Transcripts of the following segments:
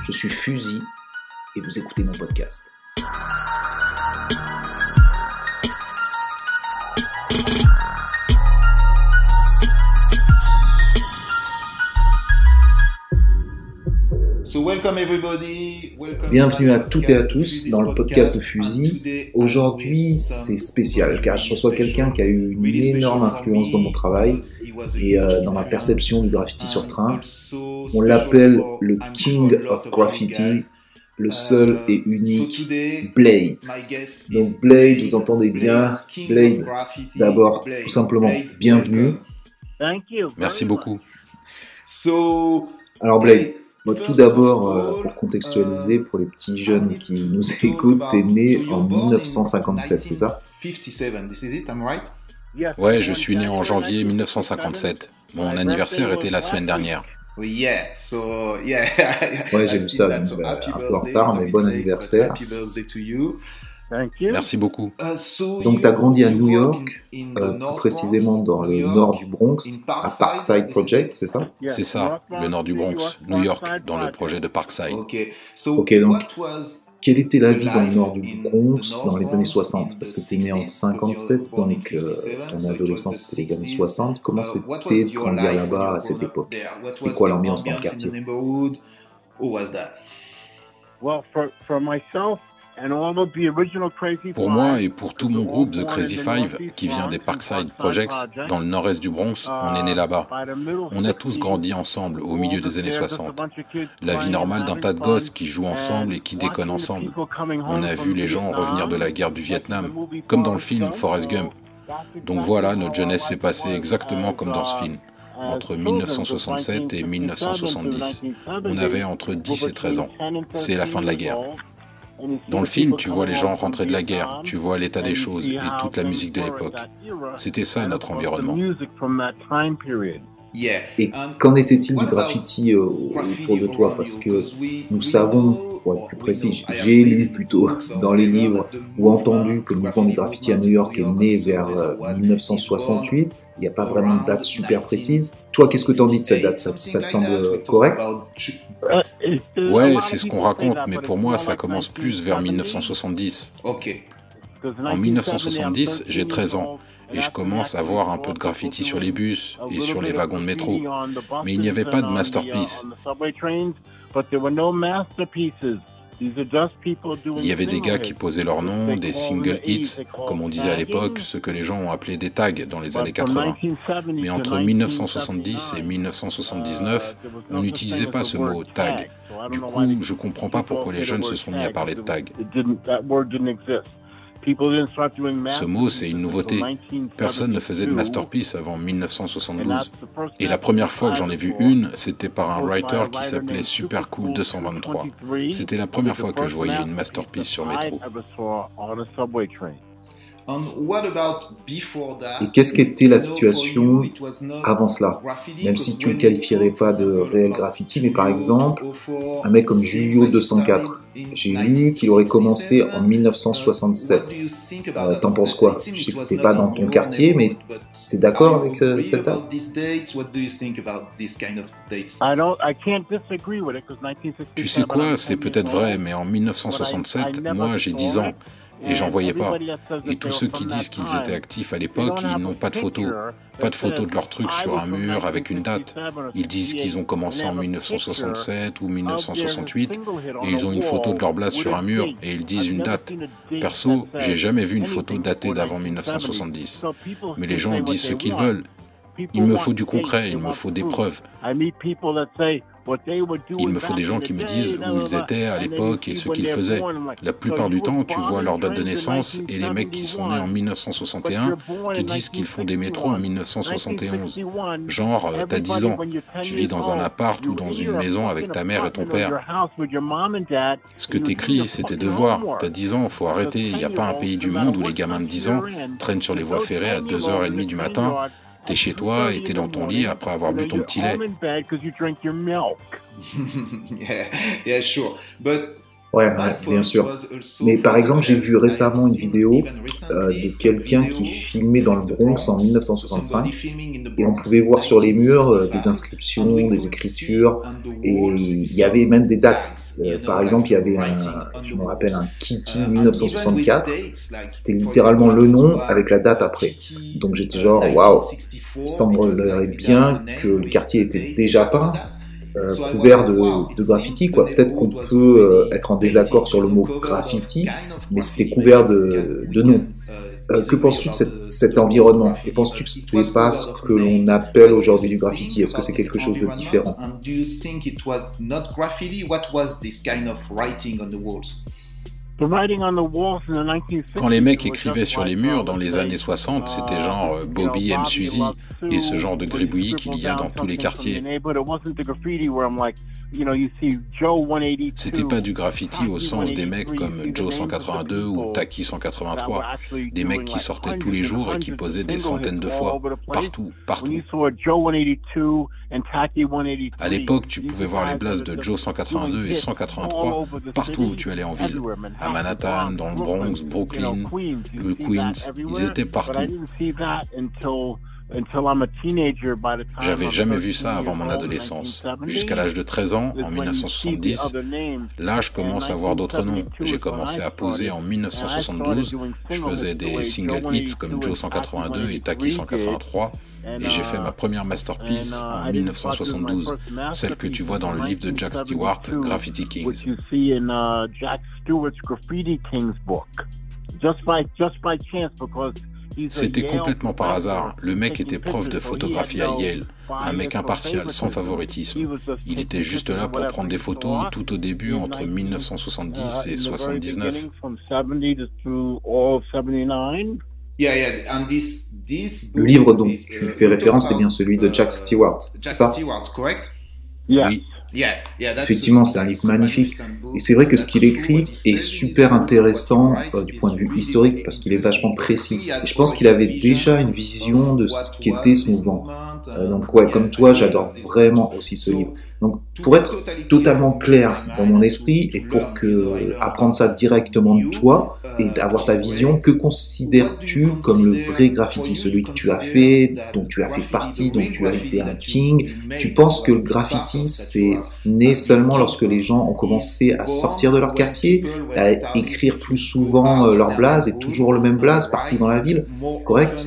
Je suis Fusil et vous écoutez mon podcast. Bienvenue à toutes et à tous dans le podcast de Fusil. Aujourd'hui, c'est spécial car je reçois quelqu'un qui a eu une énorme influence dans mon travail et dans ma perception du graffiti sur train. On l'appelle le King of Graffiti, le seul et unique Blade. Donc Blade, vous entendez bien, Blade, d'abord tout simplement bienvenue. Merci beaucoup. Alors Blade, tout d'abord, pour contextualiser, pour les petits jeunes qui nous écoutent, t'es né en 1957, c'est ça? Ouais, je suis né en janvier 1957. Mon anniversaire était la semaine dernière. Ouais, j'ai vu ça, donc, un peu en retard, mais bon anniversaire. Merci beaucoup. Donc, tu as grandi à New York, plus précisément dans le nord du Bronx, à Parkside Project, c'est ça? C'est ça, le nord du Bronx, New York, dans le projet de Parkside. Ok, donc, quelle était la vie dans le nord du Bronx dans les années 60? Parce que tu es né en 57, donc ton adolescence c'était les années 60. Comment c'était de grandir là-bas à cette époque? C'était quoi l'ambiance dans le quartier? Pour moi et pour tout mon groupe The Crazy Five, qui vient des Parkside Projects, dans le nord-est du Bronx, on est né là-bas. On a tous grandi ensemble au milieu des années 60. La vie normale d'un tas de gosses qui jouent ensemble et qui déconnent ensemble. On a vu les gens revenir de la guerre du Vietnam, comme dans le film Forrest Gump. Donc voilà, notre jeunesse s'est passée exactement comme dans ce film. Entre 1967 et 1970. On avait entre 10 et 13 ans. C'est la fin de la guerre. Dans le film, tu vois les gens rentrer de la guerre, tu vois l'état des choses et toute la musique de l'époque. C'était ça notre environnement. Et qu'en était-il du graffiti autour de toi? Parce que nous savons, pour être plus précis, j'ai lu plutôt dans les livres ou entendu que le mouvement du graffiti à New York est né vers 1968. Il n'y a pas vraiment de date super précise. Toi, qu'est-ce que tu en dis de cette date? Ça te semble correct? Ouais, c'est ce qu'on raconte, mais pour moi, ça commence plus vers 1970. En 1970, j'ai 13 ans. Et je commence à voir un peu de graffiti sur les bus et sur les wagons de métro. Mais il n'y avait pas de masterpiece. Il y avait des gars qui posaient leur nom, des single hits, comme on disait à l'époque, ce que les gens ont appelé des tags dans les années 80. Mais entre 1970 et 1979, on n'utilisait pas ce mot tag. Du coup, je comprends pas pourquoi les jeunes se sont mis à parler de tag. Ce mot, c'est une nouveauté. Personne ne faisait de masterpiece avant 1972. Et la première fois que j'en ai vu une, c'était par un writer qui s'appelait Super Cool 223. C'était la première fois que je voyais une masterpiece sur métro. Et qu'est-ce qu'était la situation avant cela? Même si tu ne le qualifierais pas de réel graffiti, mais par exemple, un mec comme Julio 204, j'ai lu qu'il aurait commencé en 1967. T'en penses quoi? Je sais que c'était pas dans ton quartier, mais t'es d'accord avec cette date? Tu sais quoi, c'est peut-être vrai, mais en 1967, moi j'ai 10 ans. Et j'en voyais pas. Et tous ceux qui disent qu'ils étaient actifs à l'époque, ils n'ont pas de photos. Pas de photos de leur truc sur un mur avec une date. Ils disent qu'ils ont commencé en 1967 ou 1968 et ils ont une photo de leur blase sur un mur et ils disent une date. Perso, j'ai jamais vu une photo datée d'avant 1970. Mais les gens disent ce qu'ils veulent. Il me faut du concret, il me faut des preuves. Il me faut des gens qui me disent où ils étaient à l'époque et ce qu'ils faisaient. La plupart du temps, tu vois leur date de naissance et les mecs qui sont nés en 1961 te disent qu'ils font des métros en 1971. Genre, t'as 10 ans, tu vis dans un appart ou dans une maison avec ta mère et ton père. Ce que t'écris, c'est tes devoirs. T'as 10 ans, faut arrêter. Il n'y a pas un pays du monde où les gamins de 10 ans traînent sur les voies ferrées à 2h30 du matin T'es chez toi et t'es dans ton lit après avoir bu ton petit lait. Yeah, sure. Ouais, bien sûr. Mais par exemple, j'ai vu récemment une vidéo de quelqu'un qui filmait dans le Bronx en 1965 et on pouvait voir sur les murs des inscriptions, des écritures et il y avait même des dates. Par exemple, il y avait je me rappelle, un Kitty 1964. C'était littéralement le nom avec la date après. Donc j'étais genre, waouh, il semblerait bien que le quartier était déjà peint. Couvert de graffiti, quoi. Peut-être qu'on peut être en désaccord sur le mot graffiti, mais c'était couvert de noms. Que penses-tu de cet environnement? Et penses-tu que ce n'est pas ce que l'on appelle aujourd'hui du graffiti? Est-ce que c'est quelque chose de différent? Quand les mecs écrivaient sur les murs dans les années 60, c'était genre Bobby aime Suzy et ce genre de gribouillis qu'il y a dans tous les quartiers. C'était pas du graffiti au sens des mecs comme Joe 182 ou Taki 183, des mecs qui sortaient tous les jours et qui posaient des centaines de fois, partout, partout. À l'époque, tu pouvais voir les blasts de Joe 182 et 183 partout où tu allais en ville. À Manhattan, dans le Bronx, Brooklyn, le Queens, ils étaient partout. J'avais jamais vu ça avant mon adolescence. Jusqu'à l'âge de 13 ans, en 1970, là je commence à voir d'autres noms. J'ai commencé à poser en 1972, je faisais des single hits comme Joe 182 et Taki 183, et j'ai fait ma première masterpiece en 1972, celle que tu vois dans le livre de Jack Stewart, Graffiti Kings. C'était complètement par hasard. Le mec était prof de photographie à Yale, un mec impartial, sans favoritisme. Il était juste là pour prendre des photos tout au début entre 1970 et 79. Le livre dont tu fais référence, c'est bien celui de Jack Stewart, c'est ça? Oui. Effectivement, c'est un livre magnifique. Et c'est vrai que ce qu'il écrit est super intéressant du point de vue historique parce qu'il est vachement précis. Et je pense qu'il avait déjà une vision de ce qu'était ce mouvement. Donc ouais, comme toi, j'adore vraiment aussi ce livre. Donc pour être totalement clair dans mon esprit et pour apprendre ça directement de toi et d'avoir ta vision, que considères-tu comme le vrai graffiti, celui que tu as fait, dont tu as fait partie, dont tu as été un king? Tu penses que le graffiti c'est né seulement lorsque les gens ont commencé à sortir de leur quartier, à écrire plus souvent leur blaze et toujours le même blaze partout dans la ville? Correct?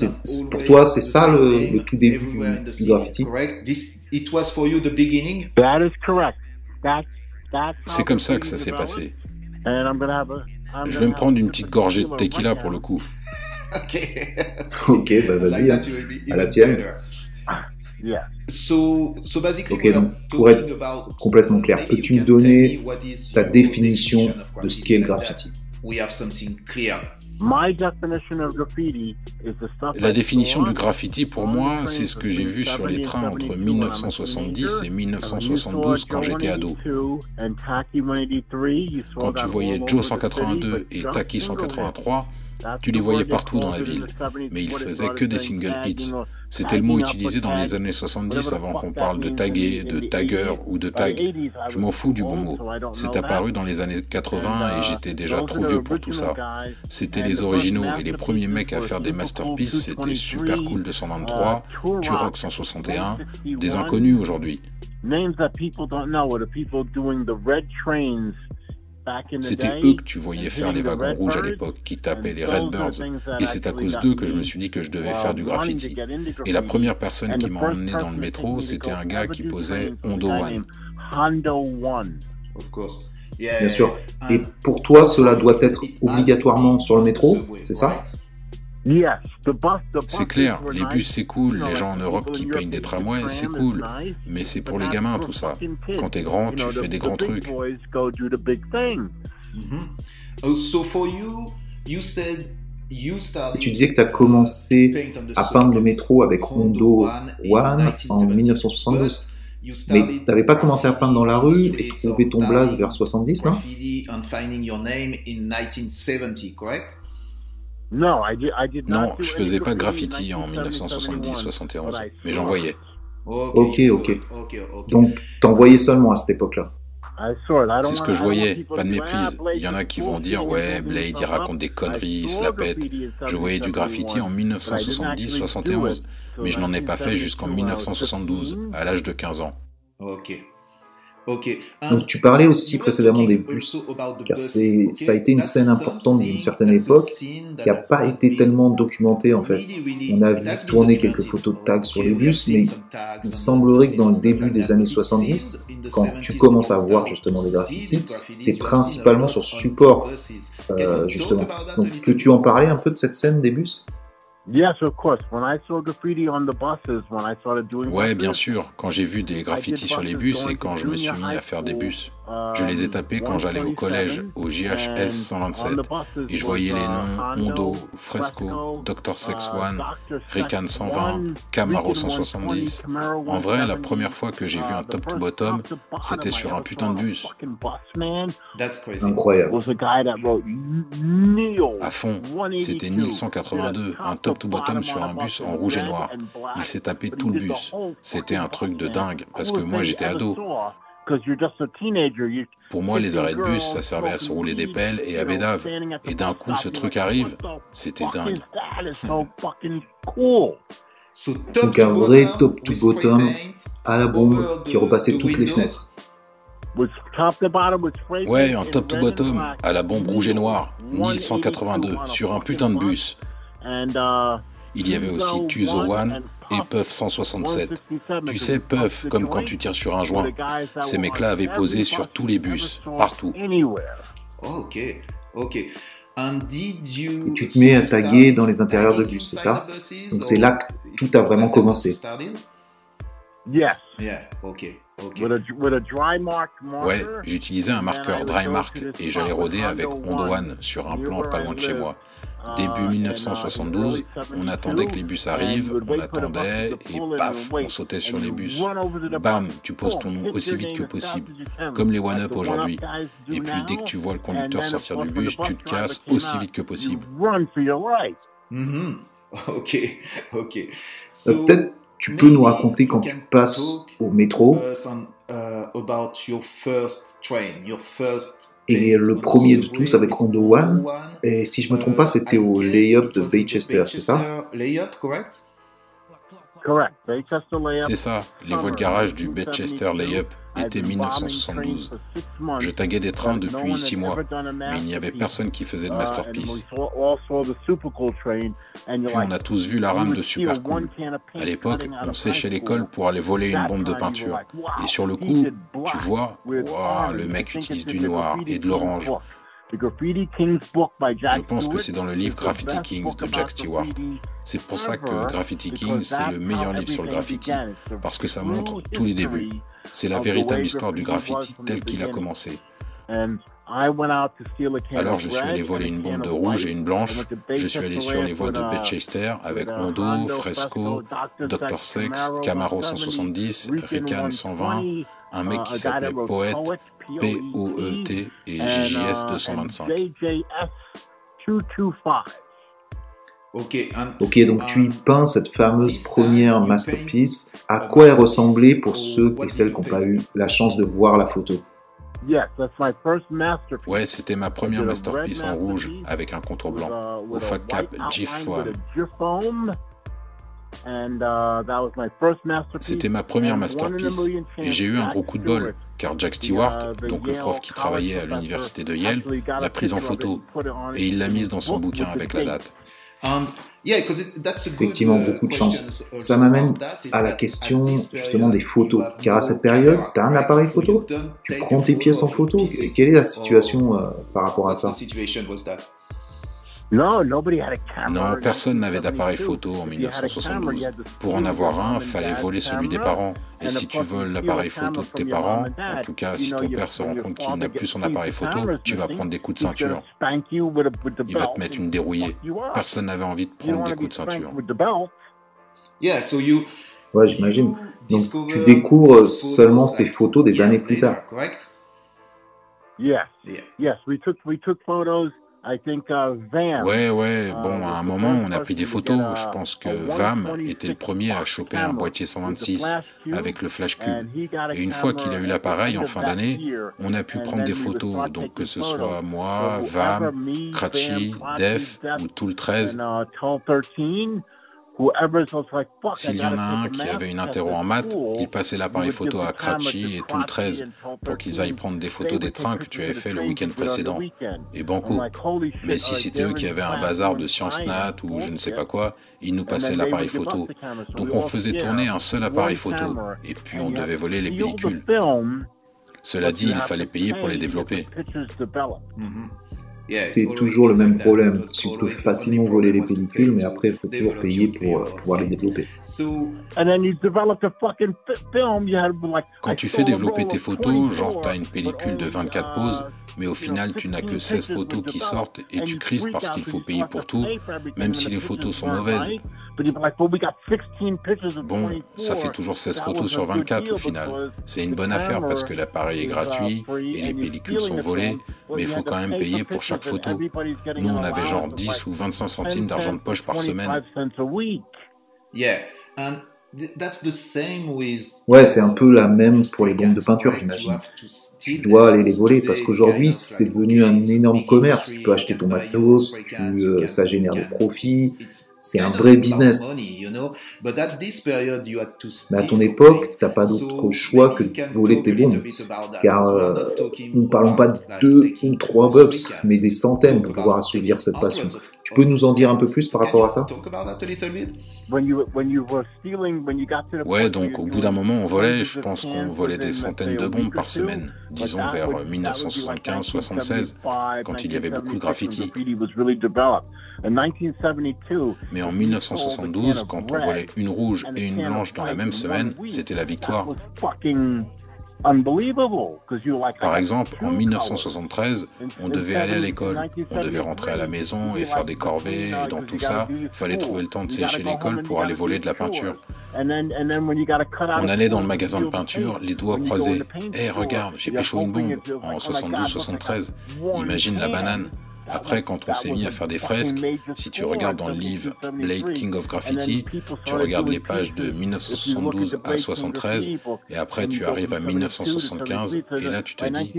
Pour toi, c'est ça le tout début du graffiti? C'est comme ça que ça s'est passé. Je vais me prendre une petite gorgée de tequila pour le coup. Ok, bah vas-y, hein. À la tienne. Ok, donc pour être complètement clair, peux-tu me donner ta définition de ce qu'est le graffiti? La définition du graffiti pour moi, c'est ce que j'ai vu sur les trains entre 1970 et 1972 quand j'étais ado. Quand tu voyais Joe 182 et Taki 183, tu les voyais partout dans la ville, mais ils faisaient que des single hits. C'était le mot utilisé dans les années 70 avant qu'on parle de taguer, de tagger ou de tag. Je m'en fous du bon mot. C'est apparu dans les années 80 et j'étais déjà trop vieux pour tout ça. C'était les originaux et les premiers mecs à faire des masterpieces, c'était Super Cool 223, Turok 161, des inconnus aujourd'hui. C'était eux que tu voyais faire les wagons rouges à l'époque, qui tapaient les Redbirds, et c'est à cause d'eux que je me suis dit que je devais faire du graffiti. Et la première personne qui m'a emmené dans le métro, c'était un gars qui posait Hondo One. Bien sûr. Et pour toi, cela doit être obligatoirement sur le métro, c'est ça? C'est clair, les bus c'est cool, les gens en Europe qui peignent des tramways c'est cool, mais c'est pour les gamins tout ça. Quand t'es grand, tu fais des grands trucs. Et tu disais que tu as commencé à peindre le métro avec Hondo One en 1972. Mais tu n'avais pas commencé à peindre dans la rue et trouver ton blaze vers 70, non? Non, je faisais pas de graffiti en 1970-71, mais j'en voyais. Ok, ok. Donc, t'en voyais seulement à cette époque-là. C'est ce que je voyais, pas de méprise. Il y en a qui vont dire, ouais, Blade, il raconte des conneries, il se la pète. Je voyais du graffiti en 1970-71, mais je n'en ai pas fait jusqu'en 1972, à l'âge de 15 ans. Donc tu parlais aussi précédemment des bus, car ça a été une scène importante d'une certaine époque qui n'a pas été tellement documentée en fait. On a vu tourner quelques photos de tags sur les bus, mais il semblerait que dans le début des années 70, quand tu commences à voir justement des graffitis, c'est principalement sur support justement. Donc peux-tu en parler un peu de cette scène des bus? Ouais, bien sûr, quand j'ai vu des graffitis sur les bus et quand je me suis mis à faire des bus. Je les ai tapés quand j'allais au collège, au JHS 127, et je voyais les noms Hondo, Fresco, Dr. Sex One, Rican 120, Camaro 170. En vrai, la première fois que j'ai vu un top to bottom, c'était sur un putain de bus. Incroyable. À fond, c'était Neil 182, un top to bottom sur un bus en rouge et noir. Il s'est tapé tout le bus. C'était un truc de dingue, parce que moi j'étais ado. Pour moi, les arrêts de bus, ça servait à se rouler des pelles et à bédave. Et d'un coup, ce truc arrive, c'était dingue. Donc un vrai top to bottom à la bombe qui repassait toutes les fenêtres. Ouais, un top to bottom à la bombe rouge et noire, Neil 182, sur un putain de bus. Il y avait aussi Tuzo One et Puff 167. Tu sais, Puff, comme quand tu tires sur un joint. Ces mecs-là avaient posé sur tous les bus, partout. Et tu te mets à taguer dans les intérieurs de bus, c'est ça? Donc c'est là que tout a vraiment commencé. Ouais, j'utilisais un marqueur dry mark et j'allais rôder avec Hondo One sur un plan pas loin de chez moi. Début 1972, on attendait que les bus arrivent, on attendait et paf, on sautait sur les bus. Bam, tu poses ton nom aussi vite que possible, comme les one-up aujourd'hui. Et puis dès que tu vois le conducteur sortir du bus, tu te casses aussi vite que possible. Peut-être tu peux nous raconter quand tu passes au métro et le premier de tous avec Hondo One, et si je me trompe pas, c'était au lay-up de Baychester, c'est ça? C'est ça, les voies de garage du Baychester Layup, été 1972. Je taguais des trains depuis 6 mois, mais il n'y avait personne qui faisait de masterpiece. Puis on a tous vu la rame de Super Cool. À l'époque, on séchait l'école pour aller voler une bombe de peinture. Et sur le coup, tu vois, wow, le mec utilise du noir et de l'orange. Je pense que c'est dans le livre Graffiti Kings de Jack Stewart. C'est pour ça que Graffiti Kings, c'est le meilleur livre sur le graffiti, parce que ça montre tous les débuts. C'est la véritable histoire du graffiti tel qu'il a commencé. Alors je suis allé voler une bombe de rouge et une blanche, je suis allé sur les voies de Baychester avec Hondo, Fresco, Dr. Sex, Camaro 170, Rican 120, un mec qui s'appelait Poet, P-O-E-T et JJS 225. Ok, donc tu y peins cette fameuse première masterpiece. À quoi elle ressemblait pour ceux et celles qui n'ont pas eu la chance de voir la photo? Ouais, c'était ma première masterpiece en rouge avec un contour blanc, au fat cap G-Foam. C'était ma première masterpiece et j'ai eu un gros coup de bol car Jack Stewart, donc le prof qui travaillait à l'université de Yale, l'a prise en photo et il l'a mise dans son bouquin avec la date. Effectivement, beaucoup de chance. Ça m'amène à la question justement des photos. Car à cette période, tu as un appareil photo? Tu prends tes pièces en photo? Et quelle est la situation par rapport à ça? Non, personne n'avait d'appareil photo en 1972. Pour en avoir un, fallait voler celui des parents. Et si tu voles l'appareil photo de tes parents, en tout cas si ton père se rend compte qu'il n'a plus son appareil photo, tu vas prendre des coups de ceinture. Il va te mettre une dérouillée. Personne n'avait envie de prendre des coups de ceinture. Ouais, j'imagine. Donc tu découvres seulement ces photos des années plus tard. Ouais, bon, à un moment, on a pris des photos. Je pense que Vam était le premier à choper un boîtier 126 avec le Flash Cube. Et une fois qu'il a eu l'appareil en fin d'année, on a pu prendre des photos. Donc que ce soit moi, Vam, Kratchi, Def ou Tool 13. S'il y en a un qui avait une interro en maths, il passait l'appareil photo à Kratchi et Tool 13 pour qu'ils aillent prendre des photos des trains que tu avais fait le week-end précédent. Et banco. Mais si c'était eux qui avaient un bazar de sciences nat ou je ne sais pas quoi, ils nous passaient l'appareil photo. Donc on faisait tourner un seul appareil photo. Et puis on devait voler les pellicules. Cela dit, il fallait payer pour les développer. C'est toujours le même problème. Tu peux facilement voler les pellicules, mais après, il faut toujours payer pour pouvoir les développer. Quand tu fais développer tes photos, genre tu as une pellicule de 24 poses, mais au final tu n'as que 16 photos qui sortent et tu crises parce qu'il faut payer pour tout, même si les photos sont mauvaises. Bon, ça fait toujours 16 photos sur 24 au final. C'est une bonne affaire parce que l'appareil est gratuit et les pellicules sont volées, mais il faut quand même payer pour chaque photo. Nous, on avait genre 10 ou 25 centimes d'argent de poche par semaine. Ouais, c'est un peu la même pour les bombes de peinture, j'imagine. Tu dois aller les voler parce qu'aujourd'hui, c'est devenu un énorme commerce. Tu peux acheter ton matos, ça génère des profits. C'est un vrai business. Mais à ton époque, tu n'as pas d'autre choix que de voler tes bombes. Car nous ne parlons pas de 2 ou 3 bucks, mais des centaines pour pouvoir assouvir cette passion. Tu peux nous en dire un peu plus par rapport à ça? Ouais, donc au bout d'un moment, on volait, je pense qu'on volait des centaines de bombes par semaine, disons vers 1975-76, quand il y avait beaucoup de graffiti. Mais en 1972, quand on volait une rouge et une blanche dans la même semaine, c'était la victoire. Par exemple, en 1973, on devait aller à l'école, on devait rentrer à la maison et faire des corvées, et dans tout ça, il fallait trouver le temps de sécher l'école pour aller voler de la peinture. On allait dans le magasin de peinture, les doigts croisés. Hé, regarde, j'ai pécho une bombe en 72-73. Imagine la banane. Après, quand on s'est mis à faire des fresques, si tu regardes dans le livre Blade King of Graffiti, tu regardes les pages de 1972 à 73, et après tu arrives à 1975, et là tu te dis,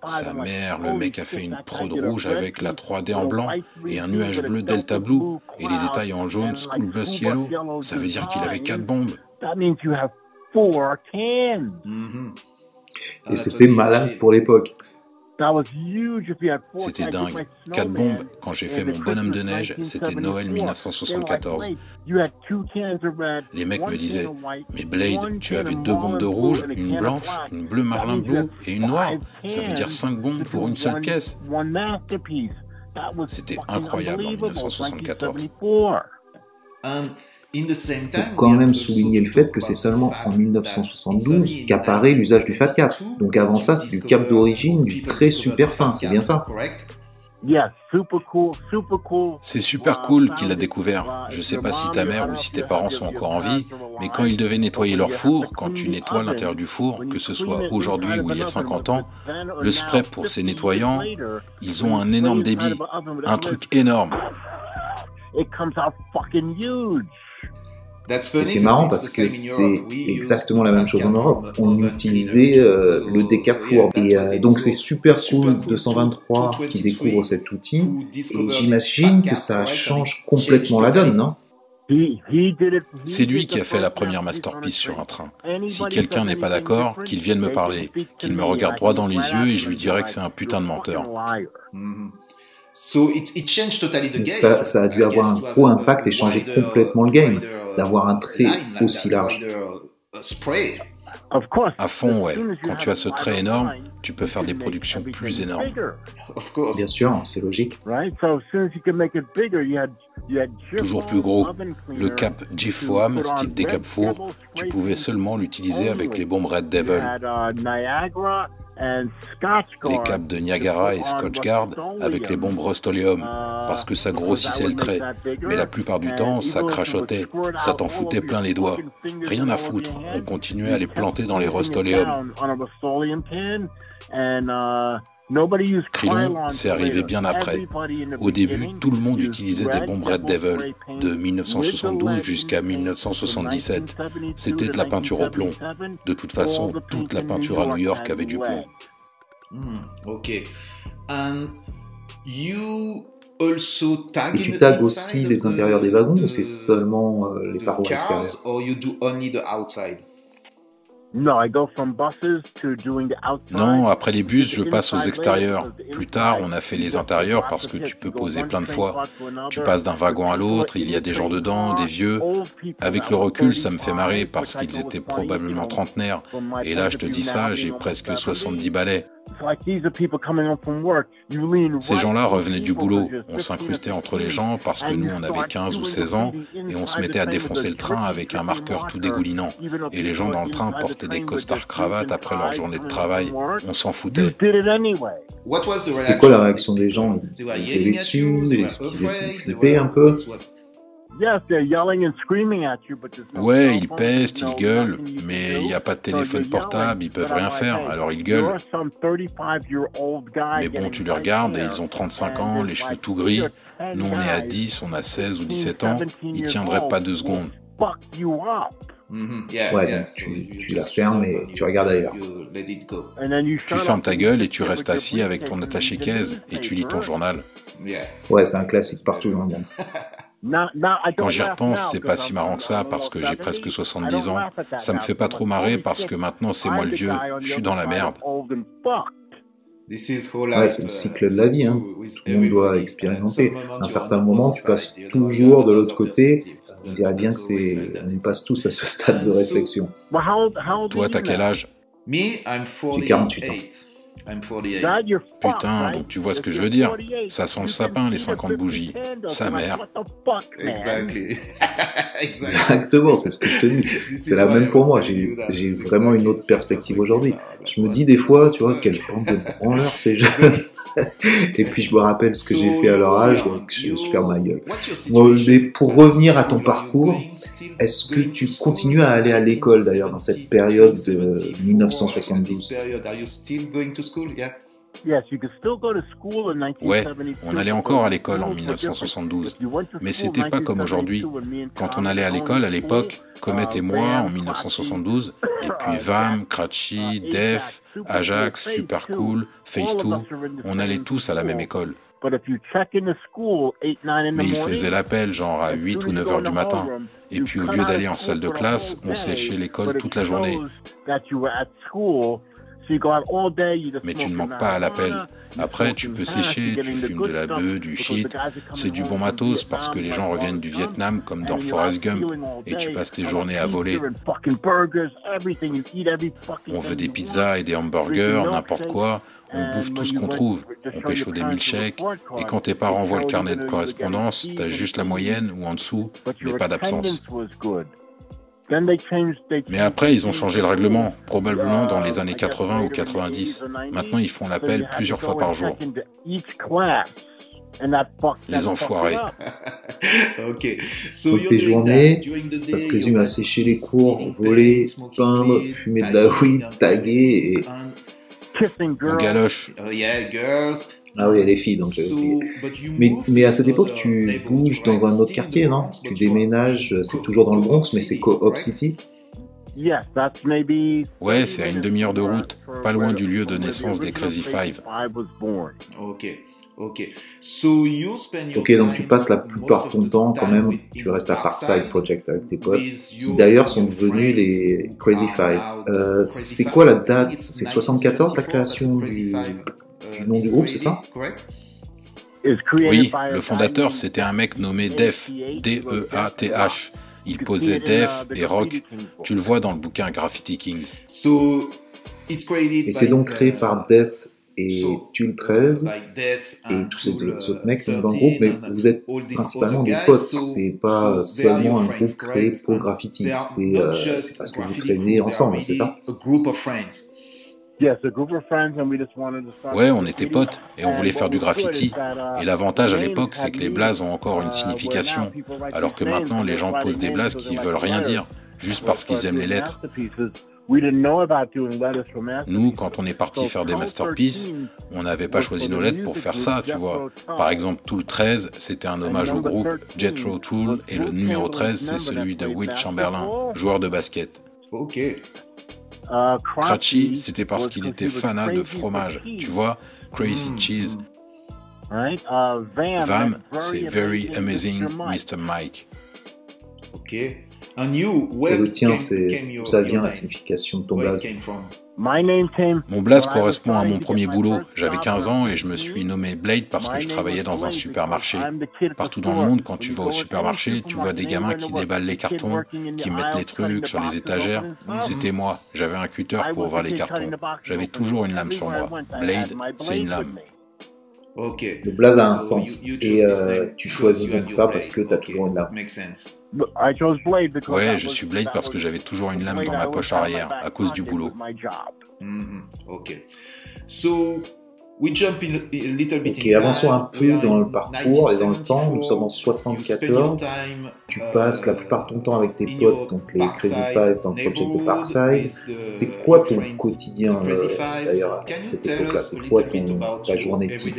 sa mère, le mec a fait une prod rouge avec la 3D en blanc, et un nuage bleu Delta Blue, et les détails en jaune School Bus Yellow, ça veut dire qu'il avait 4 bombes. Et c'était malade pour l'époque. C'était dingue. 4 bombes, quand j'ai fait mon bonhomme de neige, c'était Noël 1974. Les mecs me disaient, mais Blade, tu avais 2 bombes de rouge, une blanche, une bleue Marlin Blue et une noire. Ça veut dire 5 bombes pour une seule pièce. C'était incroyable en 1974. Il faut quand même souligner le fait que c'est seulement en 1972 qu'apparaît l'usage du Fat Cap. Donc avant ça, c'est du cap d'origine, du très super fin, c'est bien ça? C'est super cool qu'il l'a découvert. Je sais pas si ta mère ou si tes parents sont encore en vie, mais quand ils devaient nettoyer leur four, quand tu nettoies l'intérieur du four, que ce soit aujourd'hui ou il y a 50 ans, le spray pour ces nettoyants, ils ont un énorme débit, un truc énorme. Et c'est marrant parce que c'est exactement la même chose en Europe. On utilisait le décafour. Et donc c'est super cool 223 qui découvre cet outil. Et j'imagine que ça change complètement la donne, non? C'est lui qui a fait la première masterpiece sur un train. Si quelqu'un n'est pas d'accord, qu'il vienne me parler, qu'il me regarde droit dans les yeux et je lui dirai que c'est un putain de menteur. Ça a dû avoir un gros impact et changer complètement le game, d'avoir un trait aussi large. À fond, ouais. Quand tu as ce trait énorme, tu peux faire des productions plus énormes. Bien sûr, c'est logique. Toujours plus gros. Le cap GIF-FOAM, style décap four, tu pouvais seulement l'utiliser avec les bombes Red Devil. Les caps de Niagara et Scotchgard avec les bombes Rust-Oleum, parce que ça grossissait le trait. Mais la plupart du temps, ça crachotait, ça t'en foutait plein les doigts. Rien à foutre, on continuait à les planter dans les Rust-Oleum. Krillon, c'est arrivé bien après. Au début, tout le monde utilisait des bombes Red Devil, de 1972 jusqu'à 1977. C'était de la peinture au plomb. De toute façon, toute la peinture à New York avait du plomb. Ok. Et tu tagues aussi les intérieurs des wagons ou c'est seulement les parois extérieures? Non, après les bus, je passe aux extérieurs. Plus tard, on a fait les intérieurs parce que tu peux poser plein de fois. Tu passes d'un wagon à l'autre, il y a des gens dedans, des vieux. Avec le recul, ça me fait marrer parce qu'ils étaient probablement trentenaires. Et là, je te dis ça, j'ai presque 70 balais. Ces gens-là revenaient du boulot, on s'incrustait entre les gens parce que nous on avait 15 ou 16 ans et on se mettait à défoncer le train avec un marqueur tout dégoulinant. Et les gens dans le train portaient des costards cravates après leur journée de travail, on s'en foutait. C'était quoi la réaction des gens? Ils gueulaient dessus? Est-ce qu'ils étaient flippés un peu? Ouais, ils pestent, ils gueulent, mais il n'y a pas de téléphone portable, ils peuvent rien faire, alors ils gueulent. Mais bon, tu les regardes et ils ont 35 ans, les cheveux tout gris. Nous, on est à 10, on a 16 ou 17 ans, ils tiendraient pas 2 secondes. Ouais, donc tu la fermes et tu regardes ailleurs. Tu fermes ta gueule et tu restes assis avec ton attaché-caisse et tu lis ton journal. Ouais, c'est un classique partout dans le monde. Quand j'y repense, c'est pas si marrant que ça parce que j'ai presque 70 ans. Ça me fait pas trop marrer parce que maintenant c'est moi le vieux, je suis dans la merde. Ouais, c'est le cycle de la vie, hein. Tout le monde doit expérimenter. À un certain moment, tu passes toujours de l'autre côté. On dirait bien que on passe tous à ce stade de réflexion. Toi, t'as quel âge? J'ai 48 ans. Putain, donc tu vois ce que je veux dire. Ça sent le sapin, les 50 bougies. Sa mère. Exactement, c'est ce que je te dis. C'est la même pour moi. J'ai vraiment une autre perspective aujourd'hui. Je me dis des fois, tu vois, quelle bande de branleurs ces jeunes. Et puis je me rappelle ce que j'ai fait à leur âge, donc je ferme ma gueule. Bon, mais pour revenir à ton parcours, est-ce que tu continues à aller à l'école d'ailleurs dans cette période de 1972? Ouais, on allait encore à l'école en 1972, mais c'était pas comme aujourd'hui. Quand on allait à l'école à l'époque, Comet et moi en 1972, et puis Vam, Kratchi, Def, Ajax, Supercool, Face2, on allait tous à la même école. Mais ils faisaient l'appel genre à 8 ou 9 heures du matin, et puis au lieu d'aller en salle de classe, on séchait l'école toute la journée. Mais tu ne manques pas à l'appel. Après, tu peux sécher, tu fumes de la bœuf, du shit. C'est du bon matos parce que les gens reviennent du Vietnam comme dans Forrest Gump et tu passes tes journées à voler. On veut des pizzas et des hamburgers, n'importe quoi. On bouffe tout ce qu'on trouve. On pécho des milkshakes. Et quand tes parents voient le carnet de correspondance, t'as juste la moyenne ou en dessous, mais pas d'absence. Mais après, ils ont changé le règlement, probablement dans les années 80 ou 90. Maintenant, ils font l'appel plusieurs fois par jour. Les enfoirés. Donc tes journées, ça se résume à sécher les cours, voler, peindre, fumer de la weed, taguer et... On galoche. Ah oui, les filles, donc j'avais oublié. Mais à cette époque, tu bouges dans un autre quartier, non? Tu déménages, c'est toujours dans le Bronx, mais c'est Co-op City? Ouais, c'est à une demi-heure de route, pas loin du lieu de naissance des Crazy Five. Ok, donc tu passes la plupart de ton temps quand même, tu restes à Parkside Project avec tes potes, qui d'ailleurs sont devenus les Crazy Five. C'est quoi la date? C'est 74 la création du nom du groupe, c'est ça? Oui, le fondateur c'était un mec nommé Def, D-E-A-T-H. Il posait Def et Rock, tu le vois dans le bouquin Graffiti Kings. Et c'est donc créé par Death et Tulle 13 et tous ces autres mecs dans le groupe, mais vous êtes principalement des potes, c'est pas seulement un groupe créé pour le graffiti, c'est parce que vous traînez ensemble, c'est ça? Ouais, on était potes et on voulait faire du graffiti. Et l'avantage à l'époque, c'est que les blazes ont encore une signification, alors que maintenant les gens posent des blazes qui veulent rien dire, juste parce qu'ils aiment les lettres. Nous, quand on est parti faire des masterpieces, on n'avait pas choisi nos lettres pour faire ça, tu vois. Par exemple, Tool 13, c'était un hommage au groupe Jethro Tull, et le numéro 13, c'est celui de Wilt Chamberlain, joueur de basket. Ok. Cratchy, c'était parce qu'il était fanat de fromage, tu vois, Crazy Cheese. Vam, c'est Very Amazing Mr. Mike. Ok. Et le tien, c'est d'où ça vient la signification de ton blaze? Mon blaze correspond à mon premier boulot. J'avais 15 ans et je me suis nommé Blade parce que je travaillais dans un supermarché. Partout dans le monde, quand tu vas au supermarché, tu vois des gamins qui déballent les cartons, qui mettent les trucs sur les étagères. C'était moi. J'avais un cutter pour ouvrir les cartons. J'avais toujours une lame sur moi. Blade, c'est une lame. Ok. Le blaze a un sens. Et tu choisis donc ça parce que tu as toujours une lame. Ouais, je suis Blade parce que j'avais toujours une lame dans ma poche arrière, à cause du boulot. Ok. Ok, avançons un peu dans le parcours et dans le temps. Nous sommes en 74. Tu passes la plupart de ton temps avec tes potes, donc les Crazy Five dans le projet de Parkside. C'est quoi ton quotidien d'ailleurs à cette époque-là? C'est quoi ta journée type?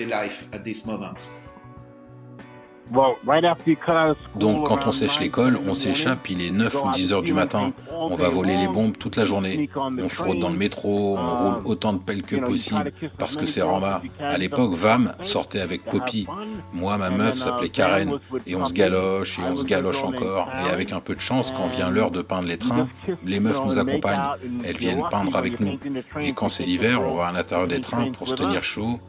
Donc quand on sèche l'école, on s'échappe, il est 9 ou 10 heures du matin. On va voler les bombes toute la journée. On fraude dans le métro, on roule autant de pelles que possible parce que c'est Ramba. À l'époque, Vam sortait avec Poppy. Moi, ma meuf s'appelait Karen. Et on se galoche et on se galoche encore. Et avec un peu de chance, quand vient l'heure de peindre les trains, les meufs nous accompagnent. Elles viennent peindre avec nous. Et quand c'est l'hiver, on va à l'intérieur des trains pour se tenir chaud.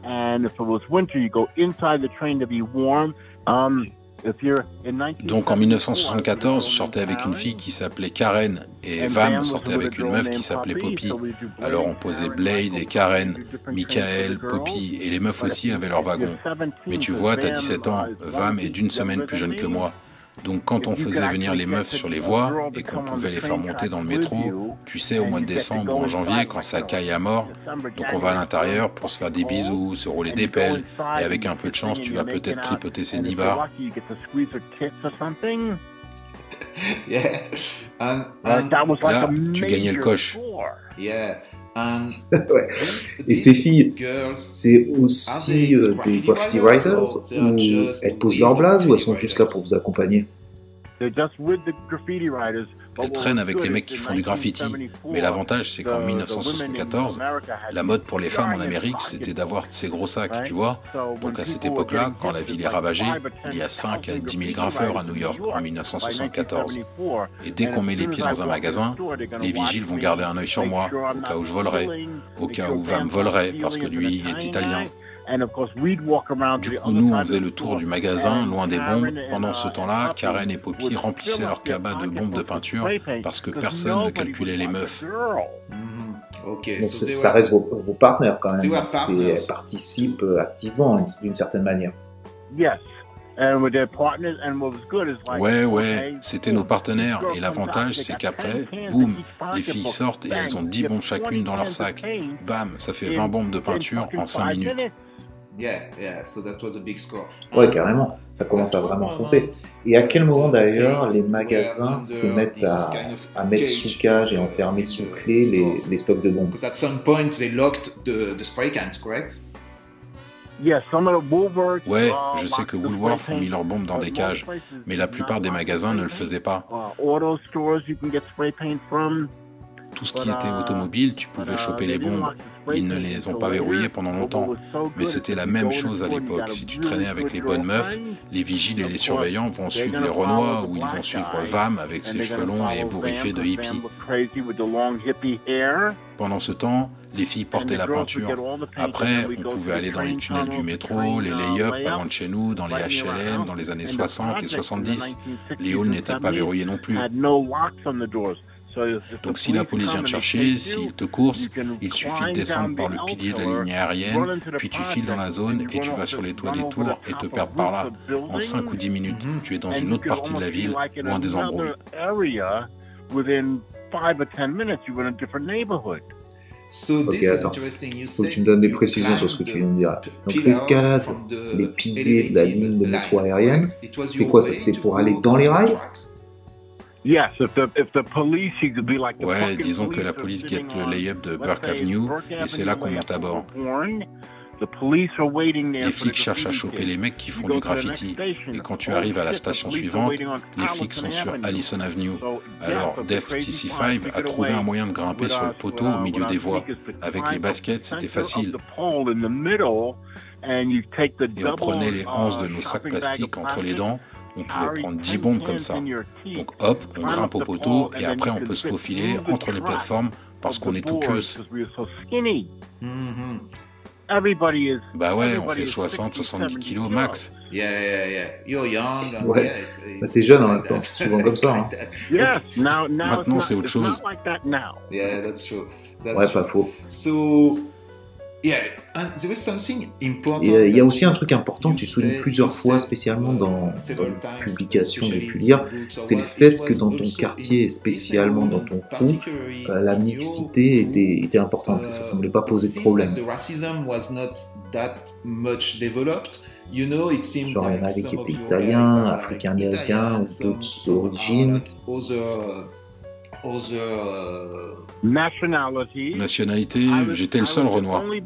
Donc en 1974, je sortais avec une fille qui s'appelait Karen et Vam sortait avec une meuf qui s'appelait Poppy. Alors on posait Blade et Karen, Michael, Poppy et les meufs aussi avaient leur wagon. Mais tu vois, t'as 17 ans, Vam est d'une semaine plus jeune que moi. Donc quand on faisait venir les meufs sur les voies et qu'on pouvait les faire monter dans le métro, tu sais, au mois de décembre ou en janvier, quand ça caille à mort, donc on va à l'intérieur pour se faire des bisous, se rouler des pelles, et avec un peu de chance, tu vas peut-être tripoter ses nibards. Là, tu gagnais le coche. Ouais. Et ces filles, c'est aussi des graffiti writers ou elles posent leur blaze ou elles sont juste là pour vous accompagner? Elle traîne avec les mecs qui font du graffiti, mais l'avantage c'est qu'en 1974, la mode pour les femmes en Amérique c'était d'avoir ces gros sacs, tu vois. Donc à cette époque-là, quand la ville est ravagée, il y a 5 à 10 000 graffeurs à New York en 1974. Et dès qu'on met les pieds dans un magasin, les vigiles vont garder un œil sur moi, au cas où je volerais, au cas où Vam volerait parce que lui est italien. Du coup, nous, on faisait le tour du magasin, loin des bombes. Pendant ce temps-là, Karen et Poppy remplissaient leur cabas de bombes de peinture parce que personne ne calculait les meufs. Donc ça reste vos partenaires quand même. Elles participent activement d'une certaine manière. Ouais, c'était nos partenaires. Et l'avantage, c'est qu'après, boum, les filles sortent et elles ont 10 bombes chacune dans leur sac. Bam, ça fait 20 bombes de peinture en 5 minutes. Ouais, carrément, ça commence à vraiment compter. Et à quel moment d'ailleurs les magasins se mettent à mettre sous cage et enfermer sous clé les stocks de bombes? Ouais, je sais que Woolworth ont mis leurs bombes dans des cages, mais la plupart des magasins ne le faisaient pas. Tout ce qui était automobile, tu pouvais choper les bombes. Ils ne les ont pas verrouillées pendant longtemps. Mais c'était la même chose à l'époque. Si tu traînais avec les bonnes meufs, les vigiles et les surveillants vont suivre les Renois ou ils vont suivre Vam avec ses cheveux longs et ébouriffés de hippie. Pendant ce temps, les filles portaient la peinture. Après, on pouvait aller dans les tunnels du métro, les lay-up pas loin de chez nous, dans les HLM, dans les années 60 et 70. Les halls n'étaient pas verrouillés non plus. Donc si la police vient te chercher, s'il te course, il suffit de descendre par le pilier de la ligne aérienne, puis tu files dans la zone et tu vas sur les toits des tours et te perdre par là. En 5 ou 10 minutes, tu es dans une autre partie de la ville, loin des embrouilles. Ok, attends, faut que tu me donnes des précisions sur ce que tu viens de dire. Donc t'escalades les piliers de la ligne de métro aérienne, c'était quoi ça? C'était pour aller dans les rails? Ouais, disons que la police guette le lay-up de Burke Avenue et c'est là qu'on monte à bord. Les flics cherchent à choper les mecs qui font du graffiti. Et quand tu arrives à la station suivante, les flics sont sur Allison Avenue. Alors Def TC5 a trouvé un moyen de grimper sur le poteau au milieu des voies. Avec les baskets, c'était facile. Et on prenait les anses de nos sacs plastiques entre les dents. On pouvait prendre 10 bombes comme ça. Donc hop, on grimpe au poteau et après on peut se faufiler entre les plateformes parce qu'on est tout queuse. Bah ouais, on fait 60-70 kilos max. Ouais, bah, t'es jeune en même temps, c'est souvent comme ça. Hein. Maintenant, c'est autre chose. Ouais, pas faux. Et il y a aussi un truc important que tu soulignes plusieurs fois, spécialement dans les publications que j'ai pu lire, c'est le fait que dans ton quartier, et spécialement dans ton crew, la mixité était importante et ça semblait pas poser de problème. Genre, il y en avait qui étaient italiens, africains-américains ou d'autres origines. Nationalité, j'étais le seul Renoir. Ouais,